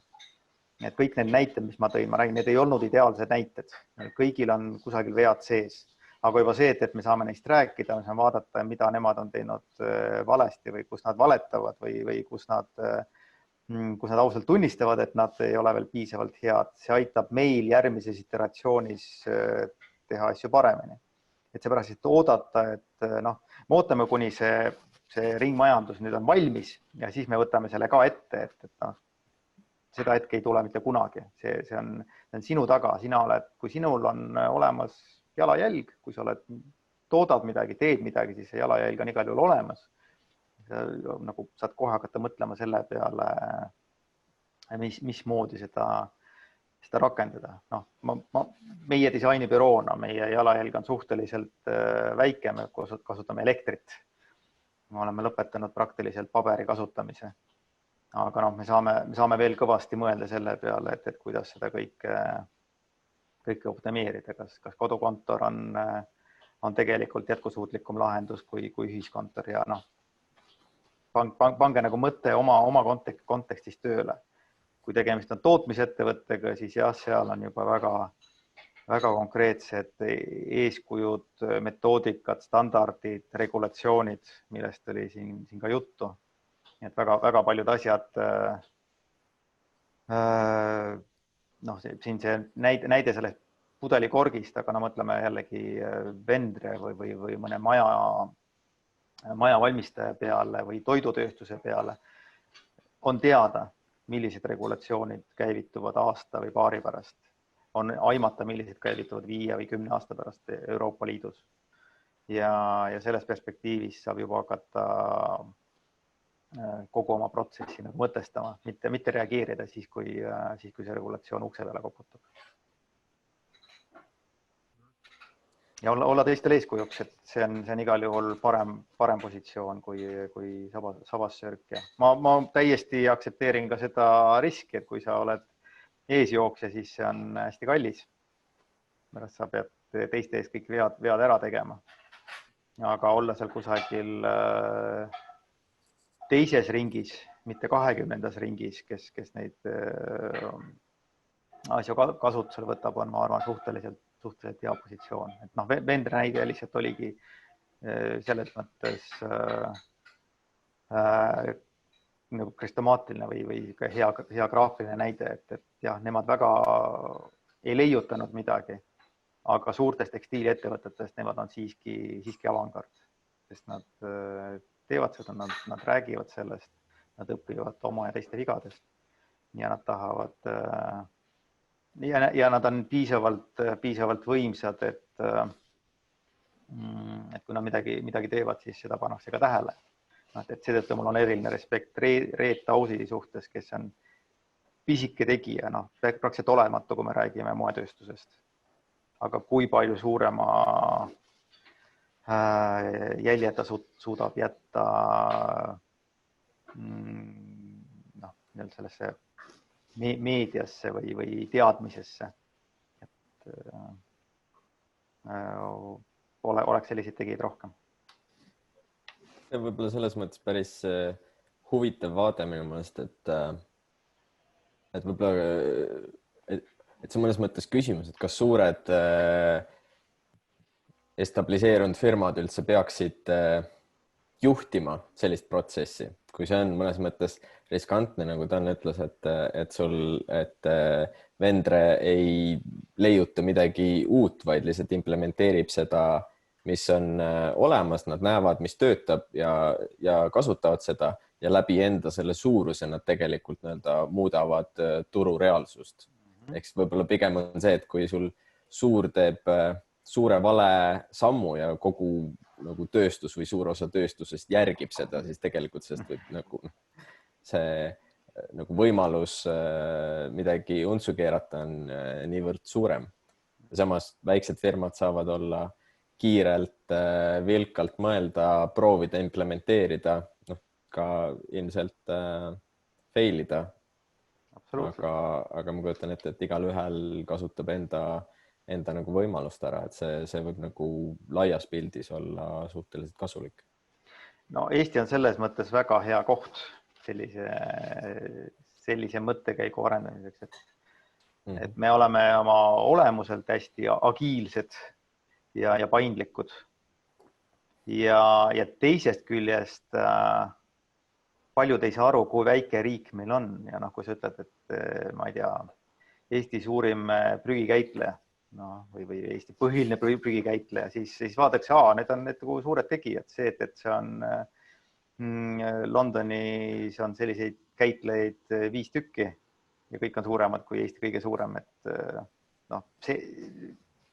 Et kõik need näited, mis ma tõin, ma räägin, need ei olnud ideaalsed näited. Kõigil on kusagil vead sees. Aga juba see, et me saame neist rääkida, me saame vaadata, mida nemad on teinud valesti või kus nad valetavad või kus nad ausalt tunnistavad, et nad ei ole veel piisavalt head. See aitab meil järgmises iteratsioonis teha asju paremini. Et seepärast, et oodata, et me ootame, kuni see ringmajandus nüüd on valmis ja siis me võtame selle ka ette, et seda hetke ei tule mitte kunagi. See on sinu taga. Kui sinul on olemas jalajälg, kui sa toodad midagi, teed midagi, siis see jalajälg on igal juhul olemas. Nagu saad kohe hakata mõtlema selle peale, mismoodi seda rakendada. Meie disainibüroona, meie jalajälg on suhteliselt väike, me kasutame elektrit. Me oleme lõpetanud praktiliselt paberi kasutamise. Aga me saame veel kõvasti mõelda selle peale, et kuidas seda kõike optimeerida. Kas kodukontor on tegelikult jätkusuutlikum lahendus kui ühiskontor ja pange nagu mõte oma kontekstis tööle. Kui tegemist on tootmisettevõttega, siis jah, seal on juba väga konkreetsed eeskujud, metoodikad, standardid, regulatsioonid, millest oli siin ka juttu. Et väga paljud asjad, siin see näide sellest pudelikorgist, aga mõtleme jällegi vendri või mõne maja valmistaja peale või toidutööstuse peale, on teada, millised regulatsioonid käivituvad aasta või paari pärast. On aimata, millised käivituvad 5 või 10 aasta pärast Euroopa Liidus. Ja selles perspektiivis saab juba hakata kogu oma protsessi mõtestama, mitte reageerida siis, kui see regulatsioon ukse peale koputab. ja olla teistele eeskujuks, et see on igal juhul parem positsioon kui sabassörk. Ja ma täiesti aktsepteerin ka seda riski, et kui sa oled eesjooksja, siis see on hästi kallis. Pärast sa pead teiste ees kõik vead ära tegema. Aga olla seal kusagil teises ringis, mitte 20. ringis, kes neid asju kasutusele võtab, on, ma arvan, suhteliselt hea positsioon. Et noh, Vendre näide lihtsalt oligi selles mõttes nagu kristamaatiline või hea graafiline näide, et jah, nemad väga ei leiutanud midagi, aga suurtest tekstiiliettevõtetest nemad on siiski avangard, sest nad teevad seda, nad räägivad sellest, nad õpivad oma ja teiste vigadest ja nad tahavad ja nad on piisavalt võimsad, et kui nad midagi teevad, siis seda pannakse ka tähele. Et seetõttu mul on eriline respekt Reet Ausi suhtes, kes on pisike tegija, praktiliselt olematu, kui me räägime moetööstusest. Aga kui palju suurema jälje ta suudab jätta sellesse meediasse või teadmisesse. Et oleks selliseid tegijaid rohkem. See on võib-olla selles mõttes päris huvitav vaade minu mõelest, et võib-olla, et see mõnes mõttes küsimus, et kas suured establiseerunud firmad üldse peaksid juhtima sellist protsessi, kui see on mõnes mõttes riskantne, nagu Dan ütles, et Vendre ei leiuta midagi uut, vaid lihtsalt implementeerib seda, mis on olemas, nad näevad, mis töötab ja kasutavad seda ja läbi enda selle suuruse nad tegelikult muudavad turu reaalsust. Eks võib-olla pigem on see, et kui sul suur teeb suure vale sammu ja kogu nagu tööstus või suur osa tööstusest järgib seda, siis tegelikult sellest võib nagu see nagu võimalus midagi untsu keerata on niivõrd suurem. Samas väiksed firmad saavad olla kiirelt, vilkalt mõelda, proovida, implementeerida, ka ilmselt failida. Aga ma kujutan ette, et igal ühel kasutab enda nagu võimalust ära, et see võib nagu laias pildis olla suhteliselt kasulik. No Eesti on selles mõttes väga hea koht sellise mõttekäigu arendamiseks, et me oleme oma olemuselt hästi agiilsed ja paindlikud. Ja teisest küljest paljud ei saa aru, kui väike riik meil on. Ja kui sa ütled, et ma ei tea, Eesti suurim prügikäitleja või Eesti põhiline prügikäitleja, siis vaadatakse, need on suured tegijad. See, et see on Londonis on selliseid käitlejaid 5 tükki ja kõik on suuremad kui Eesti kõige suurem.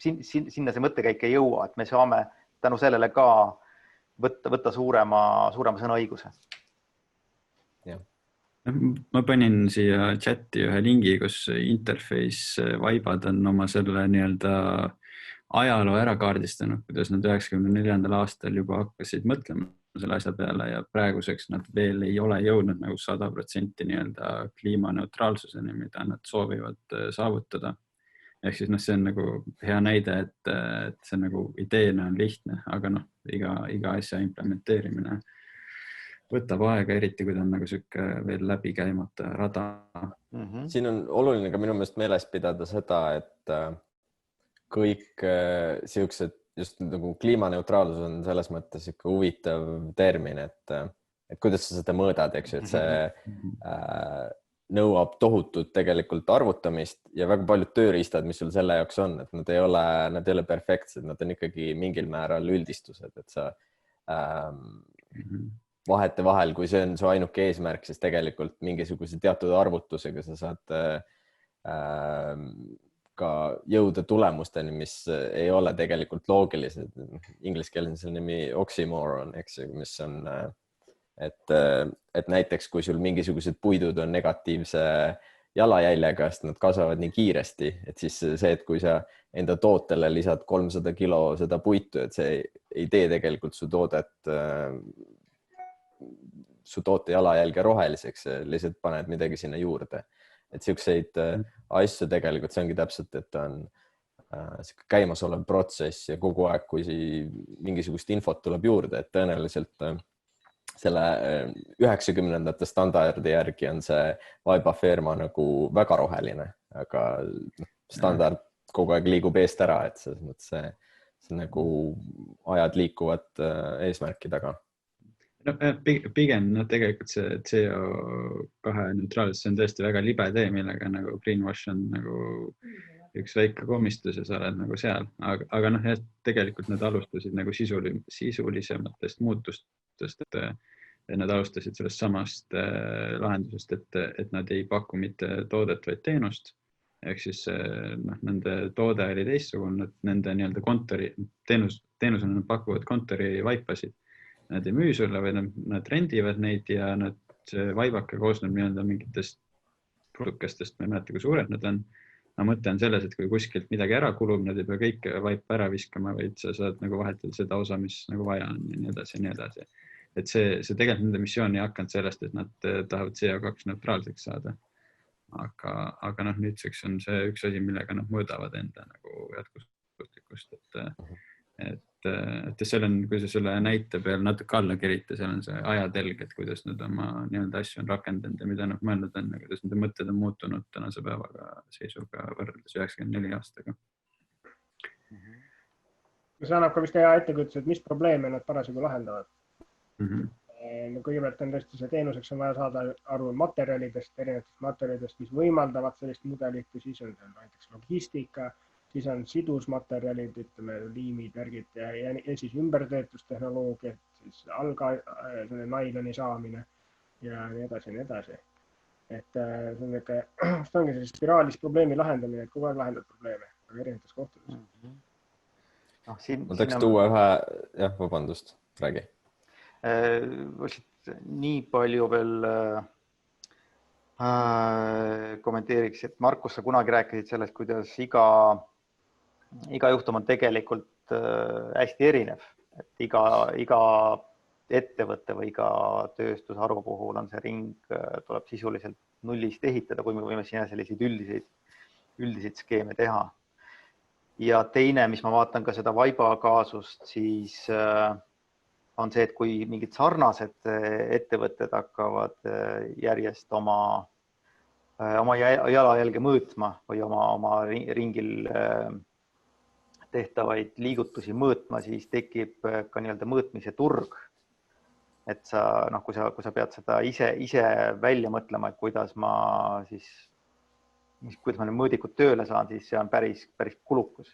Sinna see mõttekäik ei jõua, et me saame tänu sellele ka võtta suurema sõnaõiguse. Ma panin siia chati ühe lingi, kus Interface vaibad on oma selle ajaloo ära kaardistanud, kuidas nad 94. aastal juba hakkasid mõtlema selle asja peale ja praeguseks nad veel ei ole jõudnud nagu 100% kliimaneutraalsuseni, mida nad soovivad saavutada. Ehk siis see on nagu hea näide, et see nagu ideena on lihtne, aga iga asja implementeerimine võtab aega, eriti kui ta on nagu süke veel läbi käimata rada. Siin on oluline ka minu meelest meeles pidada seda, et kõik siuksed just nagu kliimaneutraalsus on selles mõttes ikka huvitav termin, et kuidas sa seda mõõdad, eks ju, et see nõuab tohutut tegelikult arvutamist ja väga paljud tööriistad, mis sul selle jaoks on, et nad ei ole perfektsed, nad on ikkagi mingil määral üldistused, et sa vahete vahel, kui see on su ainuke eesmärk, siis tegelikult mingisuguse teatud arvutusega sa saad ka jõuda tulemusteni, mis ei ole tegelikult loogilised. Inglise keeles on selle nimi oxymoron, eks ju, mis on, et näiteks kui sul mingisugused puidud on negatiivse jalajäljega, sest nad kasvavad nii kiiresti, et siis see, et kui sa enda tootele lisad 300 kilo seda puitu, et see ei tee tegelikult su toote jalajälge roheliseks, lihtsalt paned midagi sinna juurde. Et siukseid asju tegelikult, see ongi täpselt, et on käimasolev protsess ja kogu aeg, kui mingisugust infot tuleb juurde, et tõenäoliselt selle 90ndate standardi järgi on see Vaiba firma nagu väga roheline, aga standard kogu aeg liigub eest ära, et selles mõttes see nagu ajad liikuvad eesmärki taga. No, pigem tegelikult see CO2 neutraalsus on tõesti väga libe tee, millega nagu greenwash on nagu üks väike komistus ja sa oled nagu seal, aga tegelikult nad alustasid nagu sisulisematest muutustest, et nad alustasid sellest samast lahendusest, et nad ei paku mitte toodet, vaid teenust. Ehk siis nende toode oli teistsugune, et nende nii-öelda kontori teenusena nad pakuvad kontori vaipasid. Nad ei müü sulle, või nad rendivad neid ja see vaibake koosneb nii-öelda mingitest produkestest, ma ei mäleta, kui suured nad on. Mõte on selles, et kui kuskilt midagi ära kulub, nad ei pea kõike vaipa ära viskama, vaid sa saad nagu vahetada seda osa, mis nagu vaja on ja nii edasi ja nii edasi. Et see tegelikult nende missioon ei hakanud sellest, et nad tahavad CO2 neutraalseks saada. Aga nüüdseks on see üks asi, millega nad mõõdavad enda nagu jätkusuutlikkust, et seal on, kui sa selle näite peal natuke alla kirita, seal on see ajatelg, et kuidas nad oma nii-öelda asju on rakendanud ja mida nad mõelnud on ja kuidas nende mõtted on muutunud tänase päevaga seisuga võrreldes 94 aastaga. See annab ka vist hea ettekujutuse, et mis probleeme nad parasjagu lahendavad. Kõigepealt on tõesti see teenuseks on vaja saada aru materjalidest, erinevatest materjalidest, mis võimaldavad sellist mudelit ja siis on näiteks logistika, siis on sidusmaterjalid, ütleme liimid, värgid ja siis ümbertöötustehnoloogiad, siis nailoni saamine ja nii edasi ja nii edasi. Et see ongi see spiraalis probleemi lahendamine, et kogu aeg lahendab probleeme, aga erinevates kohtades. Ma tahaks tuua ühe, vabandust, räägi. Nii palju veel kommenteeriks, et Markus, sa kunagi rääkisid sellest, kuidas iga juhtum on tegelikult hästi erinev, et iga ettevõtte või iga tööstusharu puhul on see ring, tuleb sisuliselt nullist ehitada, kui me võime siin selliseid üldiseid skeeme teha. Ja teine, mis ma vaatan ka seda Vaiba kaasust, siis on see, et kui mingid sarnased ettevõtted hakkavad järjest oma jalajälge mõõtma või oma ringil tehtavaid liigutusi mõõtma, siis tekib ka nii-öelda mõõtmise turg. Et kui sa pead seda ise välja mõtlema, et kuidas ma need mõõdikud tööle saan, siis see on päris kulukus.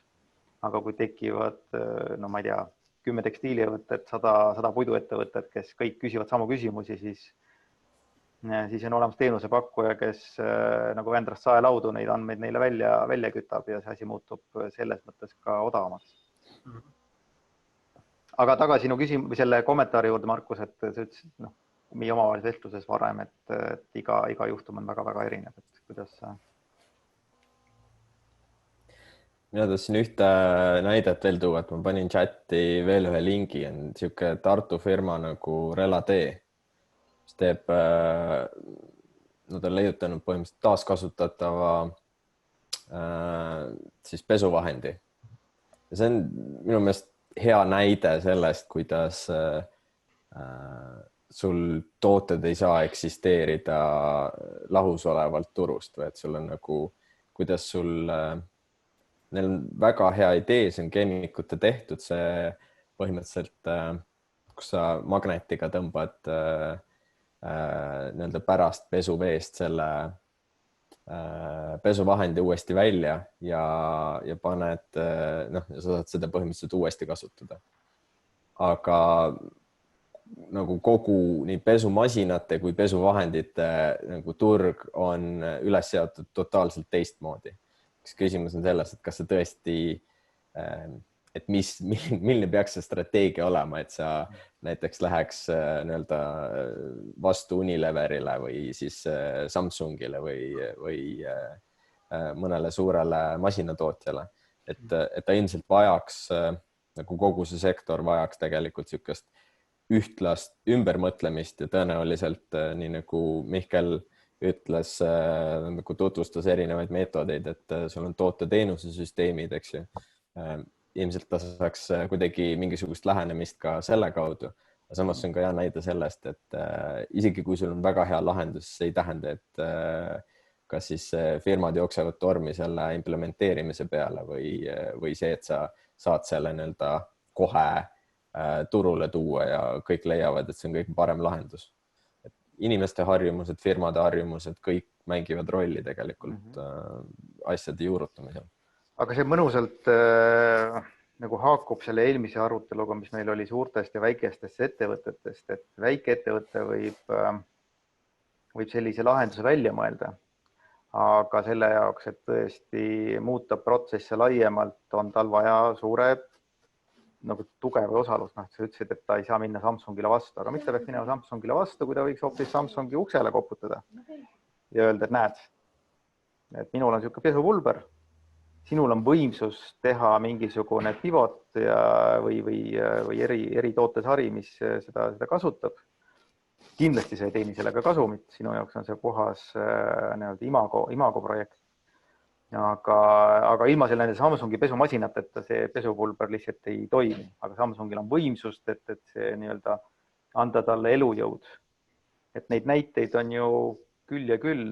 Aga kui tekivad, ma ei tea, 10 tekstiiliettevõtted, 100 puiduettevõtted, kes kõik küsivad samu küsimusi, siis on olemas teenusepakkuja, kes nagu Vändrast saelaudu neid andmeid neile välja kütab ja see asi muutub selles mõttes ka odavamaks. Aga tagasi sinu selle kommentaari juurde, Markus, et sa ütlesid meie omavahelises vestluses varem, et iga juhtum on väga-väga erinev, et kuidas sa... Mina tahtsin ühte näidet veel tuua, et ma panin chati veel ühe lingi, on siuke Tartu firma nagu Relatee, mis teeb, nad on leiutanud põhimõtteliselt taaskasutatava siis pesuvahendi. Ja see on minu meelest hea näide sellest, kuidas sul tooted ei saa eksisteerida lahus olevalt turust või et sul on nagu, kuidas sul... Neil on väga hea idee, see on keemikute tehtud, see põhimõtteliselt, kus sa magnetiga tõmbad nii-öelda pärast pesuveest selle pesuvahendi uuesti välja ja paned, sa saad seda põhimõtteliselt uuesti kasutada. Aga nagu kogu nii pesumasinate kui pesuvahendite nagu turg on üles seatud totaalselt teistmoodi. Küsimus on selles, et kas sa tõesti et milline peaks see strateegia olema, et sa näiteks läheks nii-öelda vastu Unileverile või siis Samsungile või mõnele suurele masinatootjale. Et ta ilmselt vajaks, nagu kogu see sektor vajaks tegelikult niisugust ühtlast ümbermõtlemist ja tõenäoliselt nii nagu Mihkel ütles, nagu tutvustas erinevaid meetodeid, et sul on toote-teenuse süsteemid, eks ju. Ilmselt ta saaks kuidagi mingisugust lähenemist ka selle kaudu. Samas on ka hea näide sellest, et isegi kui sul on väga hea lahendus, see ei tähenda, et kas siis firmad jooksevad tormi selle implementeerimise peale või see, et sa saad selle nii-öelda kohe turule tuua ja kõik leiavad, et see on kõik parem lahendus. Et inimeste harjumused, firmade harjumused, kõik mängivad rolli tegelikult asjade juurutamisel. Aga see mõnusalt nagu haakub selle eelmise aruteluga, mis meil oli suurtest ja väikestest ettevõtetest, et väike ettevõte võib sellise lahenduse välja mõelda. Aga selle jaoks, et tõesti muuta protsesse laiemalt, on tal vaja suure nagu tugeva osalus. Sa ütlesid, et ta ei saa minna Samsungile vastu, aga miks ta peaks minema Samsungile vastu, kui ta võiks hoopis Samsungi uksele koputada ja öelda, et näed, et minul on niisugune pesupulber, sinul on võimsus teha mingisugune pivot või eri tootesari, mis seda kasutab. Kindlasti see ei teeni sellega kasumit, sinu jaoks on see puhas imago projekt. Aga ilma selle Samsungi pesumasinateta see pesupulber lihtsalt ei toimi, aga Samsungil on võimsust, et see nii-öelda anda talle elujõud. Et neid näiteid on ju küll ja küll,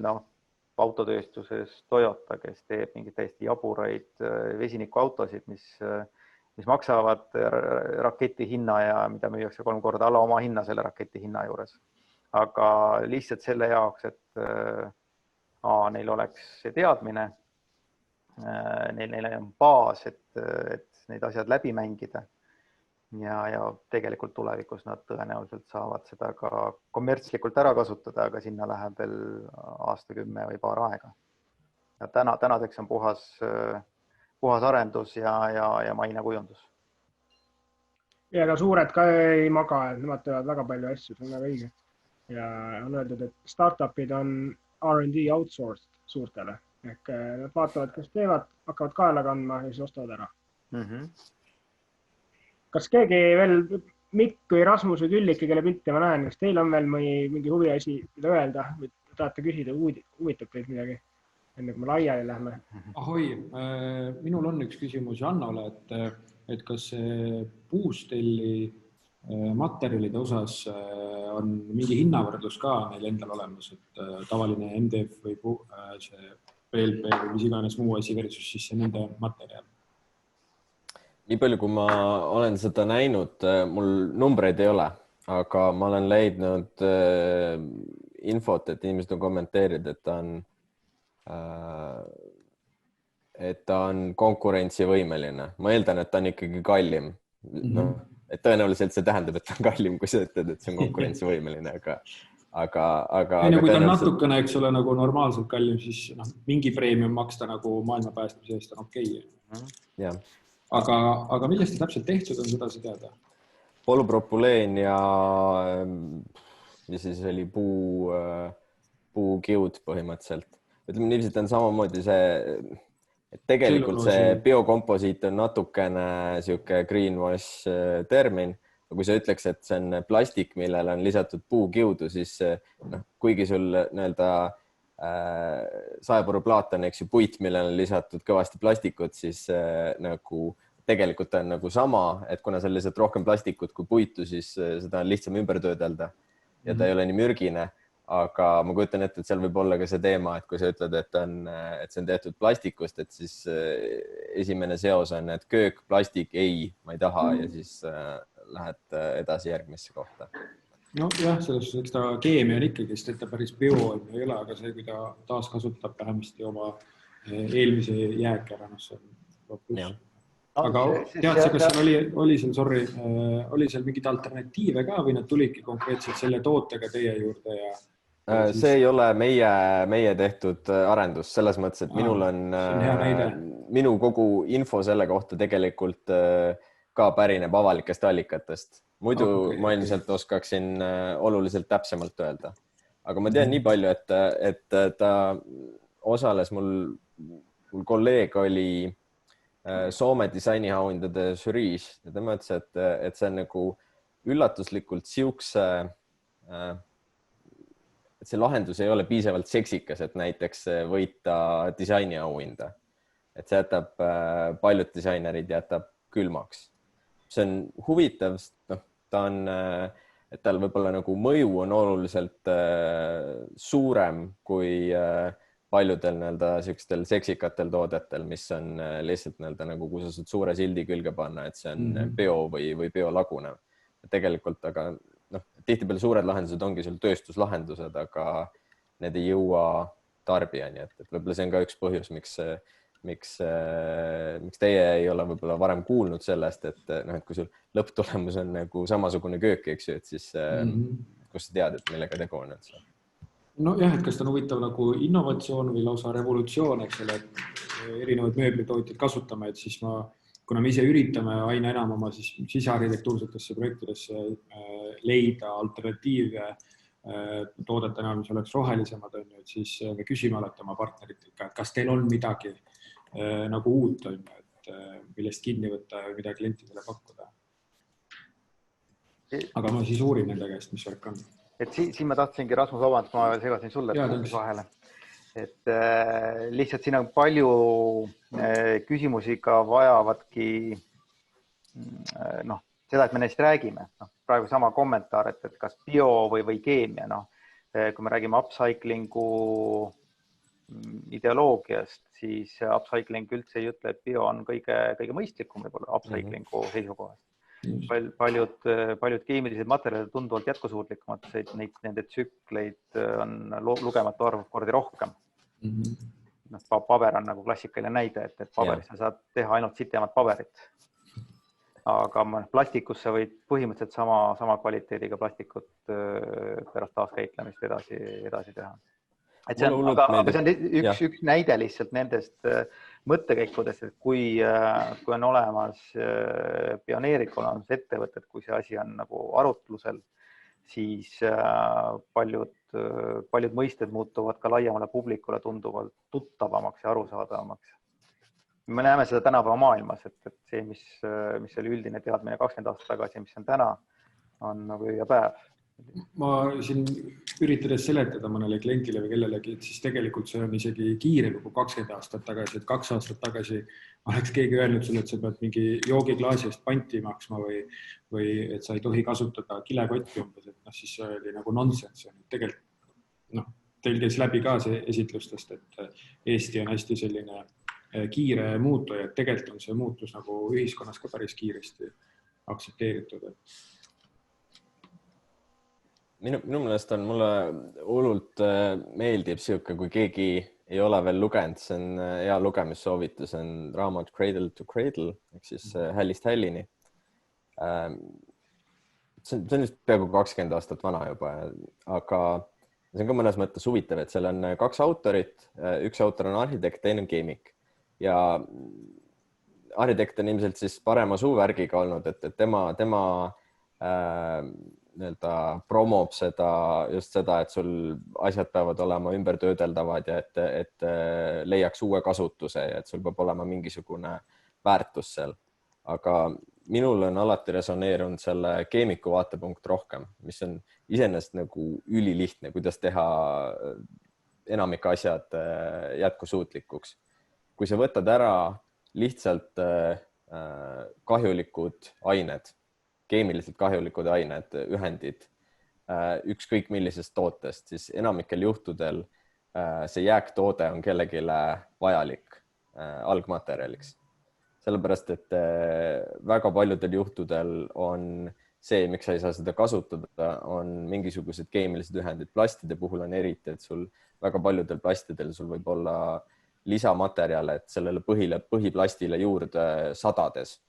autotööstuses Toyota, kes teeb mingid täiesti jaburaid vesinikuautosid, mis maksavad raketi hinna ja mida müüakse 3 korda alla oma hinna selle raketi hinna juures. Aga lihtsalt selle jaoks, et neil oleks see teadmine, neil on baas, et neid asjad läbi mängida ja tegelikult tulevikus nad tõenäoliselt saavad seda ka kommertslikult ära kasutada, aga sinna läheb veel aastakümme või paar aega. Ja tänaseks on puhas arendus ja mainekujundus. Ja ka suured ka ei maga, et nemad teevad väga palju asju, see on väga õige. Ja on öeldud, et startupid on R&D outsourced suurtele. Ehk nad vaatavad, kes teevad, hakkavad kaela kandma ja siis ostavad ära. Kas keegi veel, Mikk või Rasmus või Külliki, kelle pilte ma näen, kas teil on veel mingi huviasi, mida öelda või tahate küsida, huvitab teid midagi, enne kui me laiali lähme? Ahoi, minul on üks küsimus Jannole, et kas puustelli materjalide osas on mingi hinnavõrdlus ka neil endal olemas, et tavaline MDF või see PLP või mis iganes muu asi versus siis see nende materjal? Nii palju, kui ma olen seda näinud, mul numbreid ei ole, aga ma olen leidnud infot, et inimesed on kommenteerinud, et ta on konkurentsivõimeline. Ma eeldan, et ta on ikkagi kallim. Et tõenäoliselt see tähendab, et ta on kallim, kui sa ütled, et see on konkurentsivõimeline, aga kui ta on natukene, eks ole, nagu normaalselt kallim, siis mingi preemium maksta nagu maailma päästmise eest on okei. Jah. Aga millest ta täpselt tehtud on, seda sa teada? Polüpropüleen ja siis oli puukiud põhimõtteliselt. Ütleme niiviisi, on samamoodi see, et tegelikult see biokomposiit on natukene siuke greenwash termin. Kui sa ütleks, et see on plastik, millele on lisatud puukiudu, siis kuigi sul nii-öelda saepuruplaat on puit, millele on lisatud kõvasti plastikut, siis nagu tegelikult on nagu sama, et kuna see on lihtsalt rohkem plastikut kui puitu, siis seda on lihtsam ümber töödelda ja ta ei ole nii mürgine. Aga ma kujutan ette, et seal võib olla ka see teema, et kui sa ütled, et see on tehtud plastikust, et siis esimene seos on, et köök, plastik, ei, ma ei taha ja siis lähed edasi järgmisse kohta. No jah, selles eks ta keemia on ikkagi, sest et ta päris bio ei ole, aga see, kui ta taaskasutab vähemasti oma eelmise jääk ära, see on pluss. Aga tead sa, kas seal oli seal mingid alternatiive ka või nad tulidki konkreetselt selle tootega teie juurde ja See ei ole meie tehtud arendus selles mõttes, et minul on hea näide. Minu kogu info selle kohta tegelikult ka pärineb avalikest allikatest. Muidu ma ilmselt oskaksin oluliselt täpsemalt öelda. Aga ma tean nii palju, et ta osales mul kolleeg oli Soome disainiauhindade žüriis ja ta mõtles, et see on nagu üllatuslikult siukse, et see lahendus ei ole piisavalt seksikas, et näiteks võita disainiauhinda. Et see jätab paljud disainerid jätab külmaks. See on huvitav, ta on, et tal võib-olla nagu mõju on oluliselt suurem kui paljudel sellistel seksikatel toodetel, mis on lihtsalt nagu kui sa saad suure sildi külge panna, et see on bio või biolagunev. Tegelikult, aga tihtipeale suured lahendused ongi sul tööstuslahendused, aga need ei jõua tarbijani, et võib-olla see on ka üks põhjus, miks teie ei ole võib-olla varem kuulnud sellest, et kui sul lõpptulemus on nagu samasugune köök, eks ju, et siis kus sa tead, et millega tegu on üldse? No jah, et kas ta on huvitav nagu innovatsioon või lausa revolutsioon, eks ole, et erinevaid mööblitootjaid kasutame, et siis kuna me ise üritame aina enam oma sisearhitektuursetesse projektidesse leida alternatiive toodete näol, mis oleks rohelisemad, et siis me küsime alati oma partneritelt, et kas teil on midagi nagu uut, et millest kinni võtta ja mida klientidele pakkuda. Aga ma siis uurin nende käest, mis värk on. Et siin ma tahtsingi, Rasmus, vabandust, ma segasin sulle vahele. Et lihtsalt siin on palju küsimusi ka vajavadki seda, et me neist räägime. Praegu sama kommentaar, et kas bio või keemia. Kui me räägime upcyclingu ideoloogiast, siis upcycling üldse ei ütle, et bio on kõige mõistlikum võib-olla upcyclingu seisukohast. Paljud keemilised materjalid tunduvalt jätkusuutlikumad, nende tsükleid on lugematu arv kordi rohkem. Paber on nagu klassikaline näide, et paberist sa saad teha ainult sitemat paberit. Aga plastikusse võid põhimõtteliselt sama kvaliteediga plastikut pärast taaskäitlemist edasi teha. See on üks näide lihtsalt nendest mõttekäikudest, et kui on olemas pioneerikud, on ettevõtted, kui see asi on nagu arutlusel, siis paljud mõisted muutuvad ka laiemale publikule tunduvalt tuttavamaks ja arusaadavamaks. Me näeme seda tänapäeva maailmas, et see, mis oli üldine teadmine 20 aastat tagasi, mis on täna, on nagu öö ja päev. Ma siin üritades seletada mõnele klientile või kellelegi, et siis tegelikult see on isegi kiirem kui 20 aastat tagasi, et 2 aastat tagasi oleks keegi öelnud sulle, et sa pead mingi joogiklaasi eest panti maksma või et sa ei tohi kasutada kilekotti umbes, et siis see oli nagu nonsense. Tegelikult, teil käis läbi ka see esitlustest, et Eesti on hästi selline kiire muutuja, et tegelikult on see muutus nagu ühiskonnas ka päris kiiresti aktsepteeritud. Minu meelest on mulle hullult meeldib siuke, kui keegi ei ole veel lugenud, see on hea lugemissoovitus, on raamat Cradle to Cradle, ehk siis hällist hällini. See on just peaaegu 20 aastat vana juba, aga see on ka mõnes mõttes huvitav, et seal on 2 autorit, üks autor on arhitekt, teine on keemik ja arhitekt on ilmselt siis parema suuvärgiga olnud, et tema promob just seda, et sul asjad peavad olema ümbertöödeldavad ja et leiaks uue kasutuse ja et sul peab olema mingisugune väärtus seal. Aga minul on alati resoneerunud selle keemiku vaatepunkt rohkem, mis on iseenesest nagu ülilihtne, kuidas teha enamik asjad jätkusuutlikuks. Kui sa võtad ära lihtsalt kahjulikud ained, keemiliselt kahjulikud ained, ühendid, ükskõik millisest tootest, siis enamikel juhtudel see jääktoode on kellegile vajalik algmaterjaliks. Sellepärast, et väga paljudel juhtudel on see, miks sa ei saa seda kasutada, on mingisugused keemilised ühendid. Plastide puhul on eriti, et sul väga paljudel plastidel sul võib olla lisamaterjale, et sellele põhiplastile juurde sadades.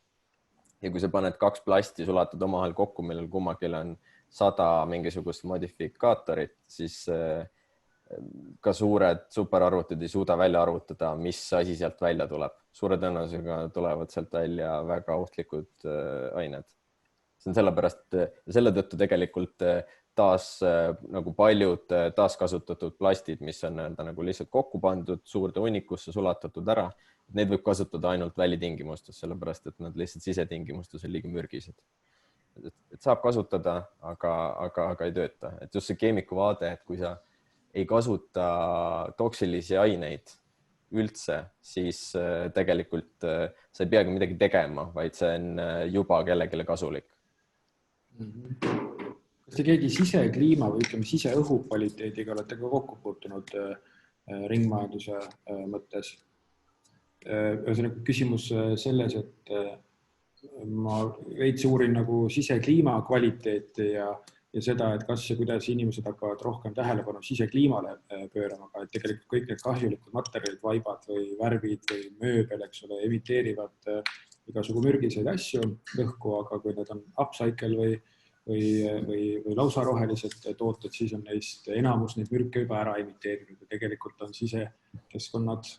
Ja kui sa paned 2 plasti, sulatad omahel kokku, millel kummagil on 100 mingisugust modifikaatorit, siis ka suured superarvutid ei suuda välja arvutada, mis asi sealt välja tuleb. Suure tõenäosusega tulevad sealt välja väga ohtlikud ained. See on sellepärast, selle tõttu tegelikult taas nagu paljud taaskasutatud plastid, mis on nagu lihtsalt kokku pandud, suurde hunnikusse sulatatud ära, neid võib kasutada ainult välitingimustes, sellepärast et nad lihtsalt sisetingimustes on liiga mürgised. Et saab kasutada, aga ei tööta. Et just see keemiku vaade, et kui sa ei kasuta toksilisi aineid üldse, siis tegelikult sa ei peagi midagi tegema, vaid see on juba kellelegi kasulik. Kas te keegi sisekliima või ütleme siseõhu kvaliteediga olete ka kokku puutunud ringmajanduse mõttes? Ühesõnaga küsimus selles, et ma veits uurin nagu sisekliima kvaliteeti ja seda, et kas ja kuidas inimesed hakkavad rohkem tähelepanu sisekliimale pöörama, aga et tegelikult kõik need kahjulikud materjalid, vaibad või värvid või mööbel, eks ole, emiteerivad igasugu mürgiseid asju õhku, aga kui need on upcycle või lausa rohelised tooted, siis on neist enamus neid mürke juba ära emiteerinud ja tegelikult on sisekeskkonnad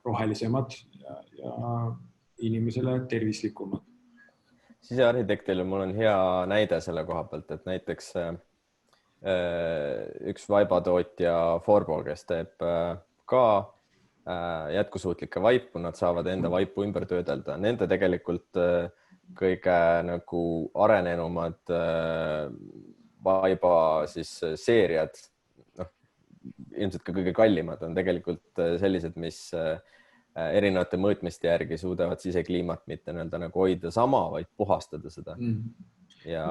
rohelisemad ja inimesele tervislikumad. Sisearhitektil mul on hea näide selle koha pealt, et näiteks üks vaibatootja Forbo, kes teeb ka jätkusuutlikke vaipu, nad saavad enda vaipu ümber töödelda. Nende tegelikult kõige nagu arenenumad vaiba siis seeriad, ilmselt ka kõige kallimad on tegelikult sellised, mis erinevate mõõtmiste järgi suudavad sisekliimat mitte nagu hoida sama, vaid puhastada seda. Ja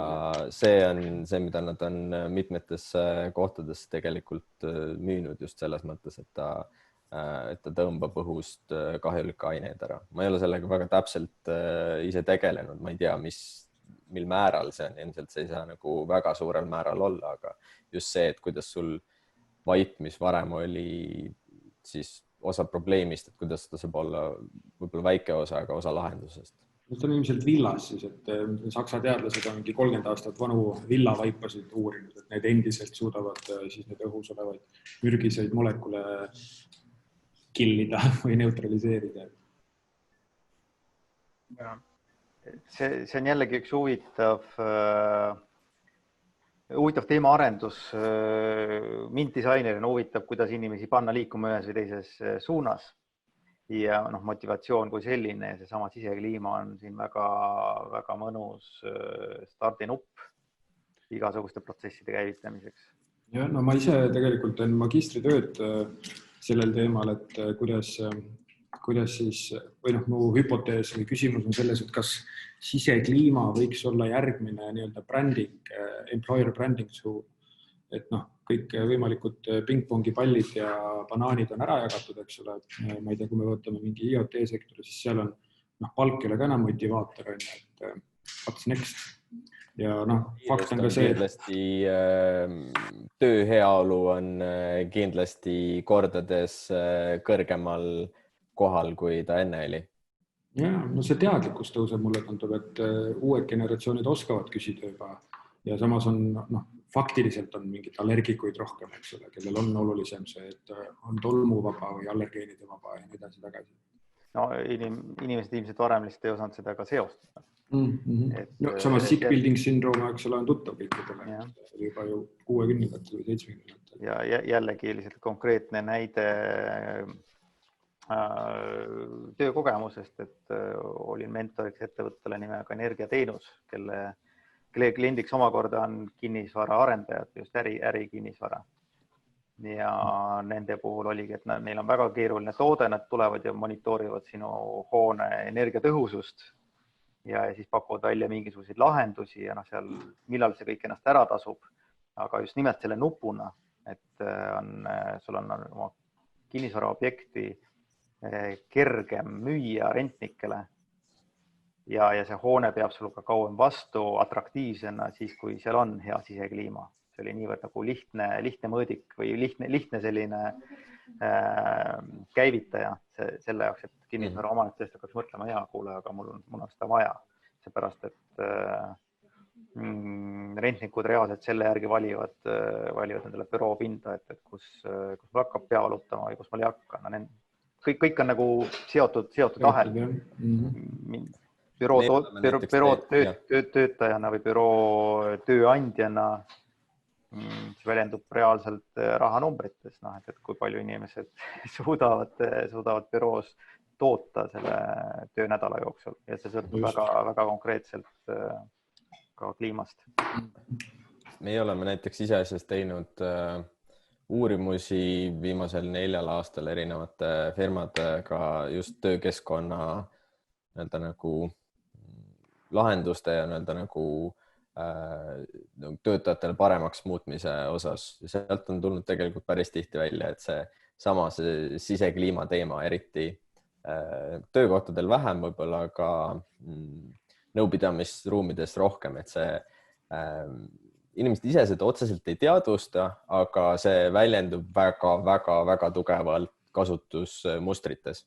see on see, mida nad on mitmetes kohtades tegelikult müünud just selles mõttes, et ta tõmbab õhust kahjulikke aineid ära. Ma ei ole sellega väga täpselt ise tegelenud, ma ei tea, mil määral see on, ilmselt see ei saa nagu väga suurel määral olla, aga just see, et kuidas sul vaip, mis varem oli siis osa probleemist, et kuidas ta saab olla võib-olla väike osa, aga osa lahendusest. See on ilmselt villas siis, et saksa teadlased on mingi 30 aastat vanu villavaipasid uurinud, et need endiselt suudavad siis need õhus olevaid mürgiseid molekule killida või neutraliseerida. See on jällegi üks huvitav teemaarendus. Mind disainerina huvitab, kuidas inimesi panna liikuma ühes või teises suunas ja motivatsioon kui selline ja seesama sisekliima on siin väga mõnus stardinupp igasuguste protsesside käivitamiseks. Ja, no ma ise tegelikult teen magistritööd sellel teemal, et kuidas siis, või mu hüpotees või küsimus on selles, et kas sisekliima võiks olla järgmine branding, employer branding suur, et kõik võimalikud pingpongi pallid ja banaanid on ära jagatud, eks ole. Ma ei tea, kui me võtame mingi IoT-sektori, siis seal on palk ei ole ka enam motivaator, et what's next. Ja fakt on ka see, kindlasti töö heaolu on kindlasti kordades kõrgemal kohal, kui ta enne oli. Ja, see teadlikkus tõuseb, mulle tundub, et uued generatsioonid oskavad küsida juba ja samas on, faktiliselt on mingid allergikuid rohkem, eks ole, kellel on olulisem see, et on tolmuvaba või allergeenide vaba ja nii edasi tagasi. No inimesed ilmselt varem lihtsalt ei osanud seda ka seostada. Samas sick building syndroom, eks ole, on tuttav kõikidele. Oli juba ju 60-ndatel või 70-ndatel. Ja jällegi lihtsalt konkreetne näide töökogemusest, et olin mentoriks ettevõttele nimega Energiateenus, kelle kliendiks omakorda on kinnisvara arendajad, just ärikinnisvara. Ja nende puhul oligi, et neil on väga keeruline toode, nad tulevad ja monitoorivad sinu hoone energiatõhusust ja siis pakuvad välja mingisuguseid lahendusi ja seal, millal see kõik ennast ära tasub, aga just nimelt selle nupuna, et sul on oma kinnisvaraobjekti kergem müüa rentnikele ja see hoone peab sul ka kauem vastu atraktiivsena siis, kui seal on hea sisekliima. See oli niivõrd nagu lihtne mõõdik või lihtne selline käivitaja selle jaoks, et kinnisvara omanik tõesti hakkaks mõtlema, kuule, aga mul on seda vaja. Seepärast, et rentnikud reaalselt selle järgi valivad endale büroo pinda, et kus mul hakkab pea valutama või kus mul ei hakka. No, kõik on nagu seotud ahel. Büroo töötajana või büroo tööandjana see väljendub reaalselt rahanumbrites, et kui palju inimesed suudavad büroos toota selle töönädala jooksul ja see sõltub väga konkreetselt ka kliimast. Meie oleme näiteks iseasjast teinud uurimusi viimasel 4 aastal erinevate firmadega just töökeskkonna nagu lahenduste ja nagu töötajatele paremaks muutmise osas. Sealt on tulnud tegelikult päris tihti välja, et see sisekliima teema eriti töökohtadel vähem võib-olla, aga nõupidamisruumides rohkem, et see inimesed ise seda otseselt ei teadvusta, aga see väljendub väga tugevalt kasutusmustrites.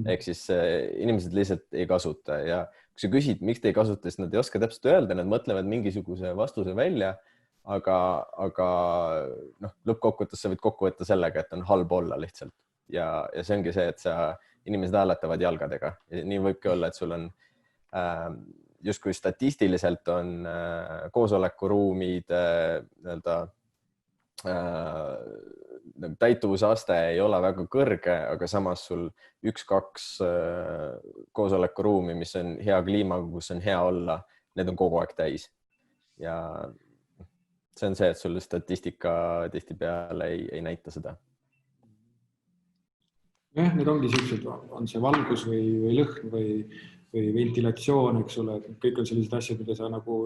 Ehk siis inimesed lihtsalt ei kasuta ja kui sa küsid, miks te ei kasuta, siis nad ei oska täpselt öelda, nad mõtlevad mingisuguse vastuse välja, aga lõppkokkuvõttes sa võid kokku võtta sellega, et on halb olla lihtsalt. Ja see ongi see, et inimesed hääletavad jalgadega. Ja nii võibki olla, et sul on justkui statistiliselt on koosolekuruumid täituvusaste ei ole väga kõrge, aga samas sul 1-2 koosolekuruumi, mis on hea kliimaga, kus on hea olla, need on kogu aeg täis. Ja see on see, et sul statistika tihtipeale ei näita seda. Need ongi sellised, on see valgus või lõhn või ventilatsioon, eks ole, kõik on sellised asjad, mida sa nagu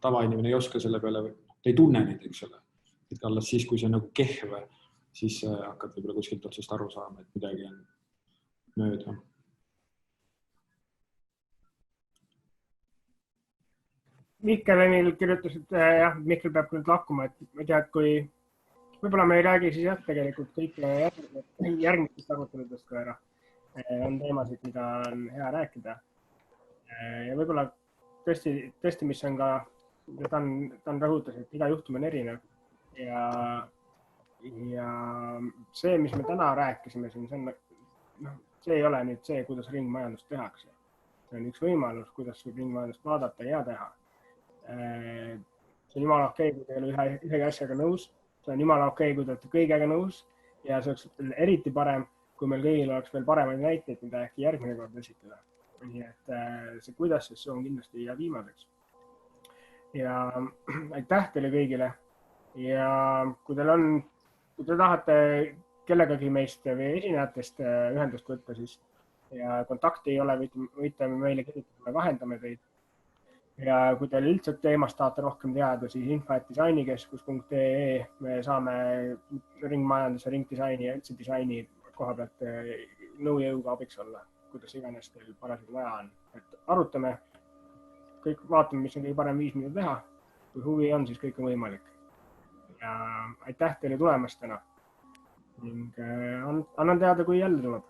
tavainimene ei oska selle peale, ta ei tunne neid, eks ole. Et alles siis, kui see on nagu kehv, siis hakkad võib-olla kuskilt otsast aru saama, et midagi on mööda. Mikkel kirjutas, et Mikkel peab nüüd lahkuma, et ma tean, et kui võib-olla me ei räägi siis tegelikult kõik järgmistest aruteludest ka ära. On teemasid, mida on hea rääkida. Ja võib-olla tõesti, mis on ka, ta on rõhutas, et iga juhtum on erinev. Ja see, mis me täna rääkisime siin, see ei ole nüüd see, kuidas ringmajandust tehakse. See on üks võimalus, kuidas võib ringmajandust vaadata ja teha. See on jumala okei, kui te ei ole ühegi asjaga nõus. See on jumala okei, kui te olete kõigega nõus. Ja see oleks eriti parem, kui meil kõigil oleks veel paremaid näiteid, mida äkki järgmine kord esitada. Nii et see kuidas, see on kindlasti ja viimaseks. Ja aitäh teile kõigile. Ja kui te tahate kellegagi meist või esinejatest ühendust võtta, siis ja kontakti ei ole, võite meile kirjutada, me vahendame teid. Ja kui teil üldse teemast tahate rohkem teada, siis info@disainikeskus.ee me saame ringmajanduse, ringdisaini ja üldse disaini koha pealt nõujõuga abiks olla, kuidas iganes teil parasjagu vaja on. Et arutame, kõik vaatame, mis on kõige parem viis, mida teha. Kui huvi on, siis kõik on võimalik. Ja aitäh teile tulemast täna. Ning annan teada, kui jälle tuleb.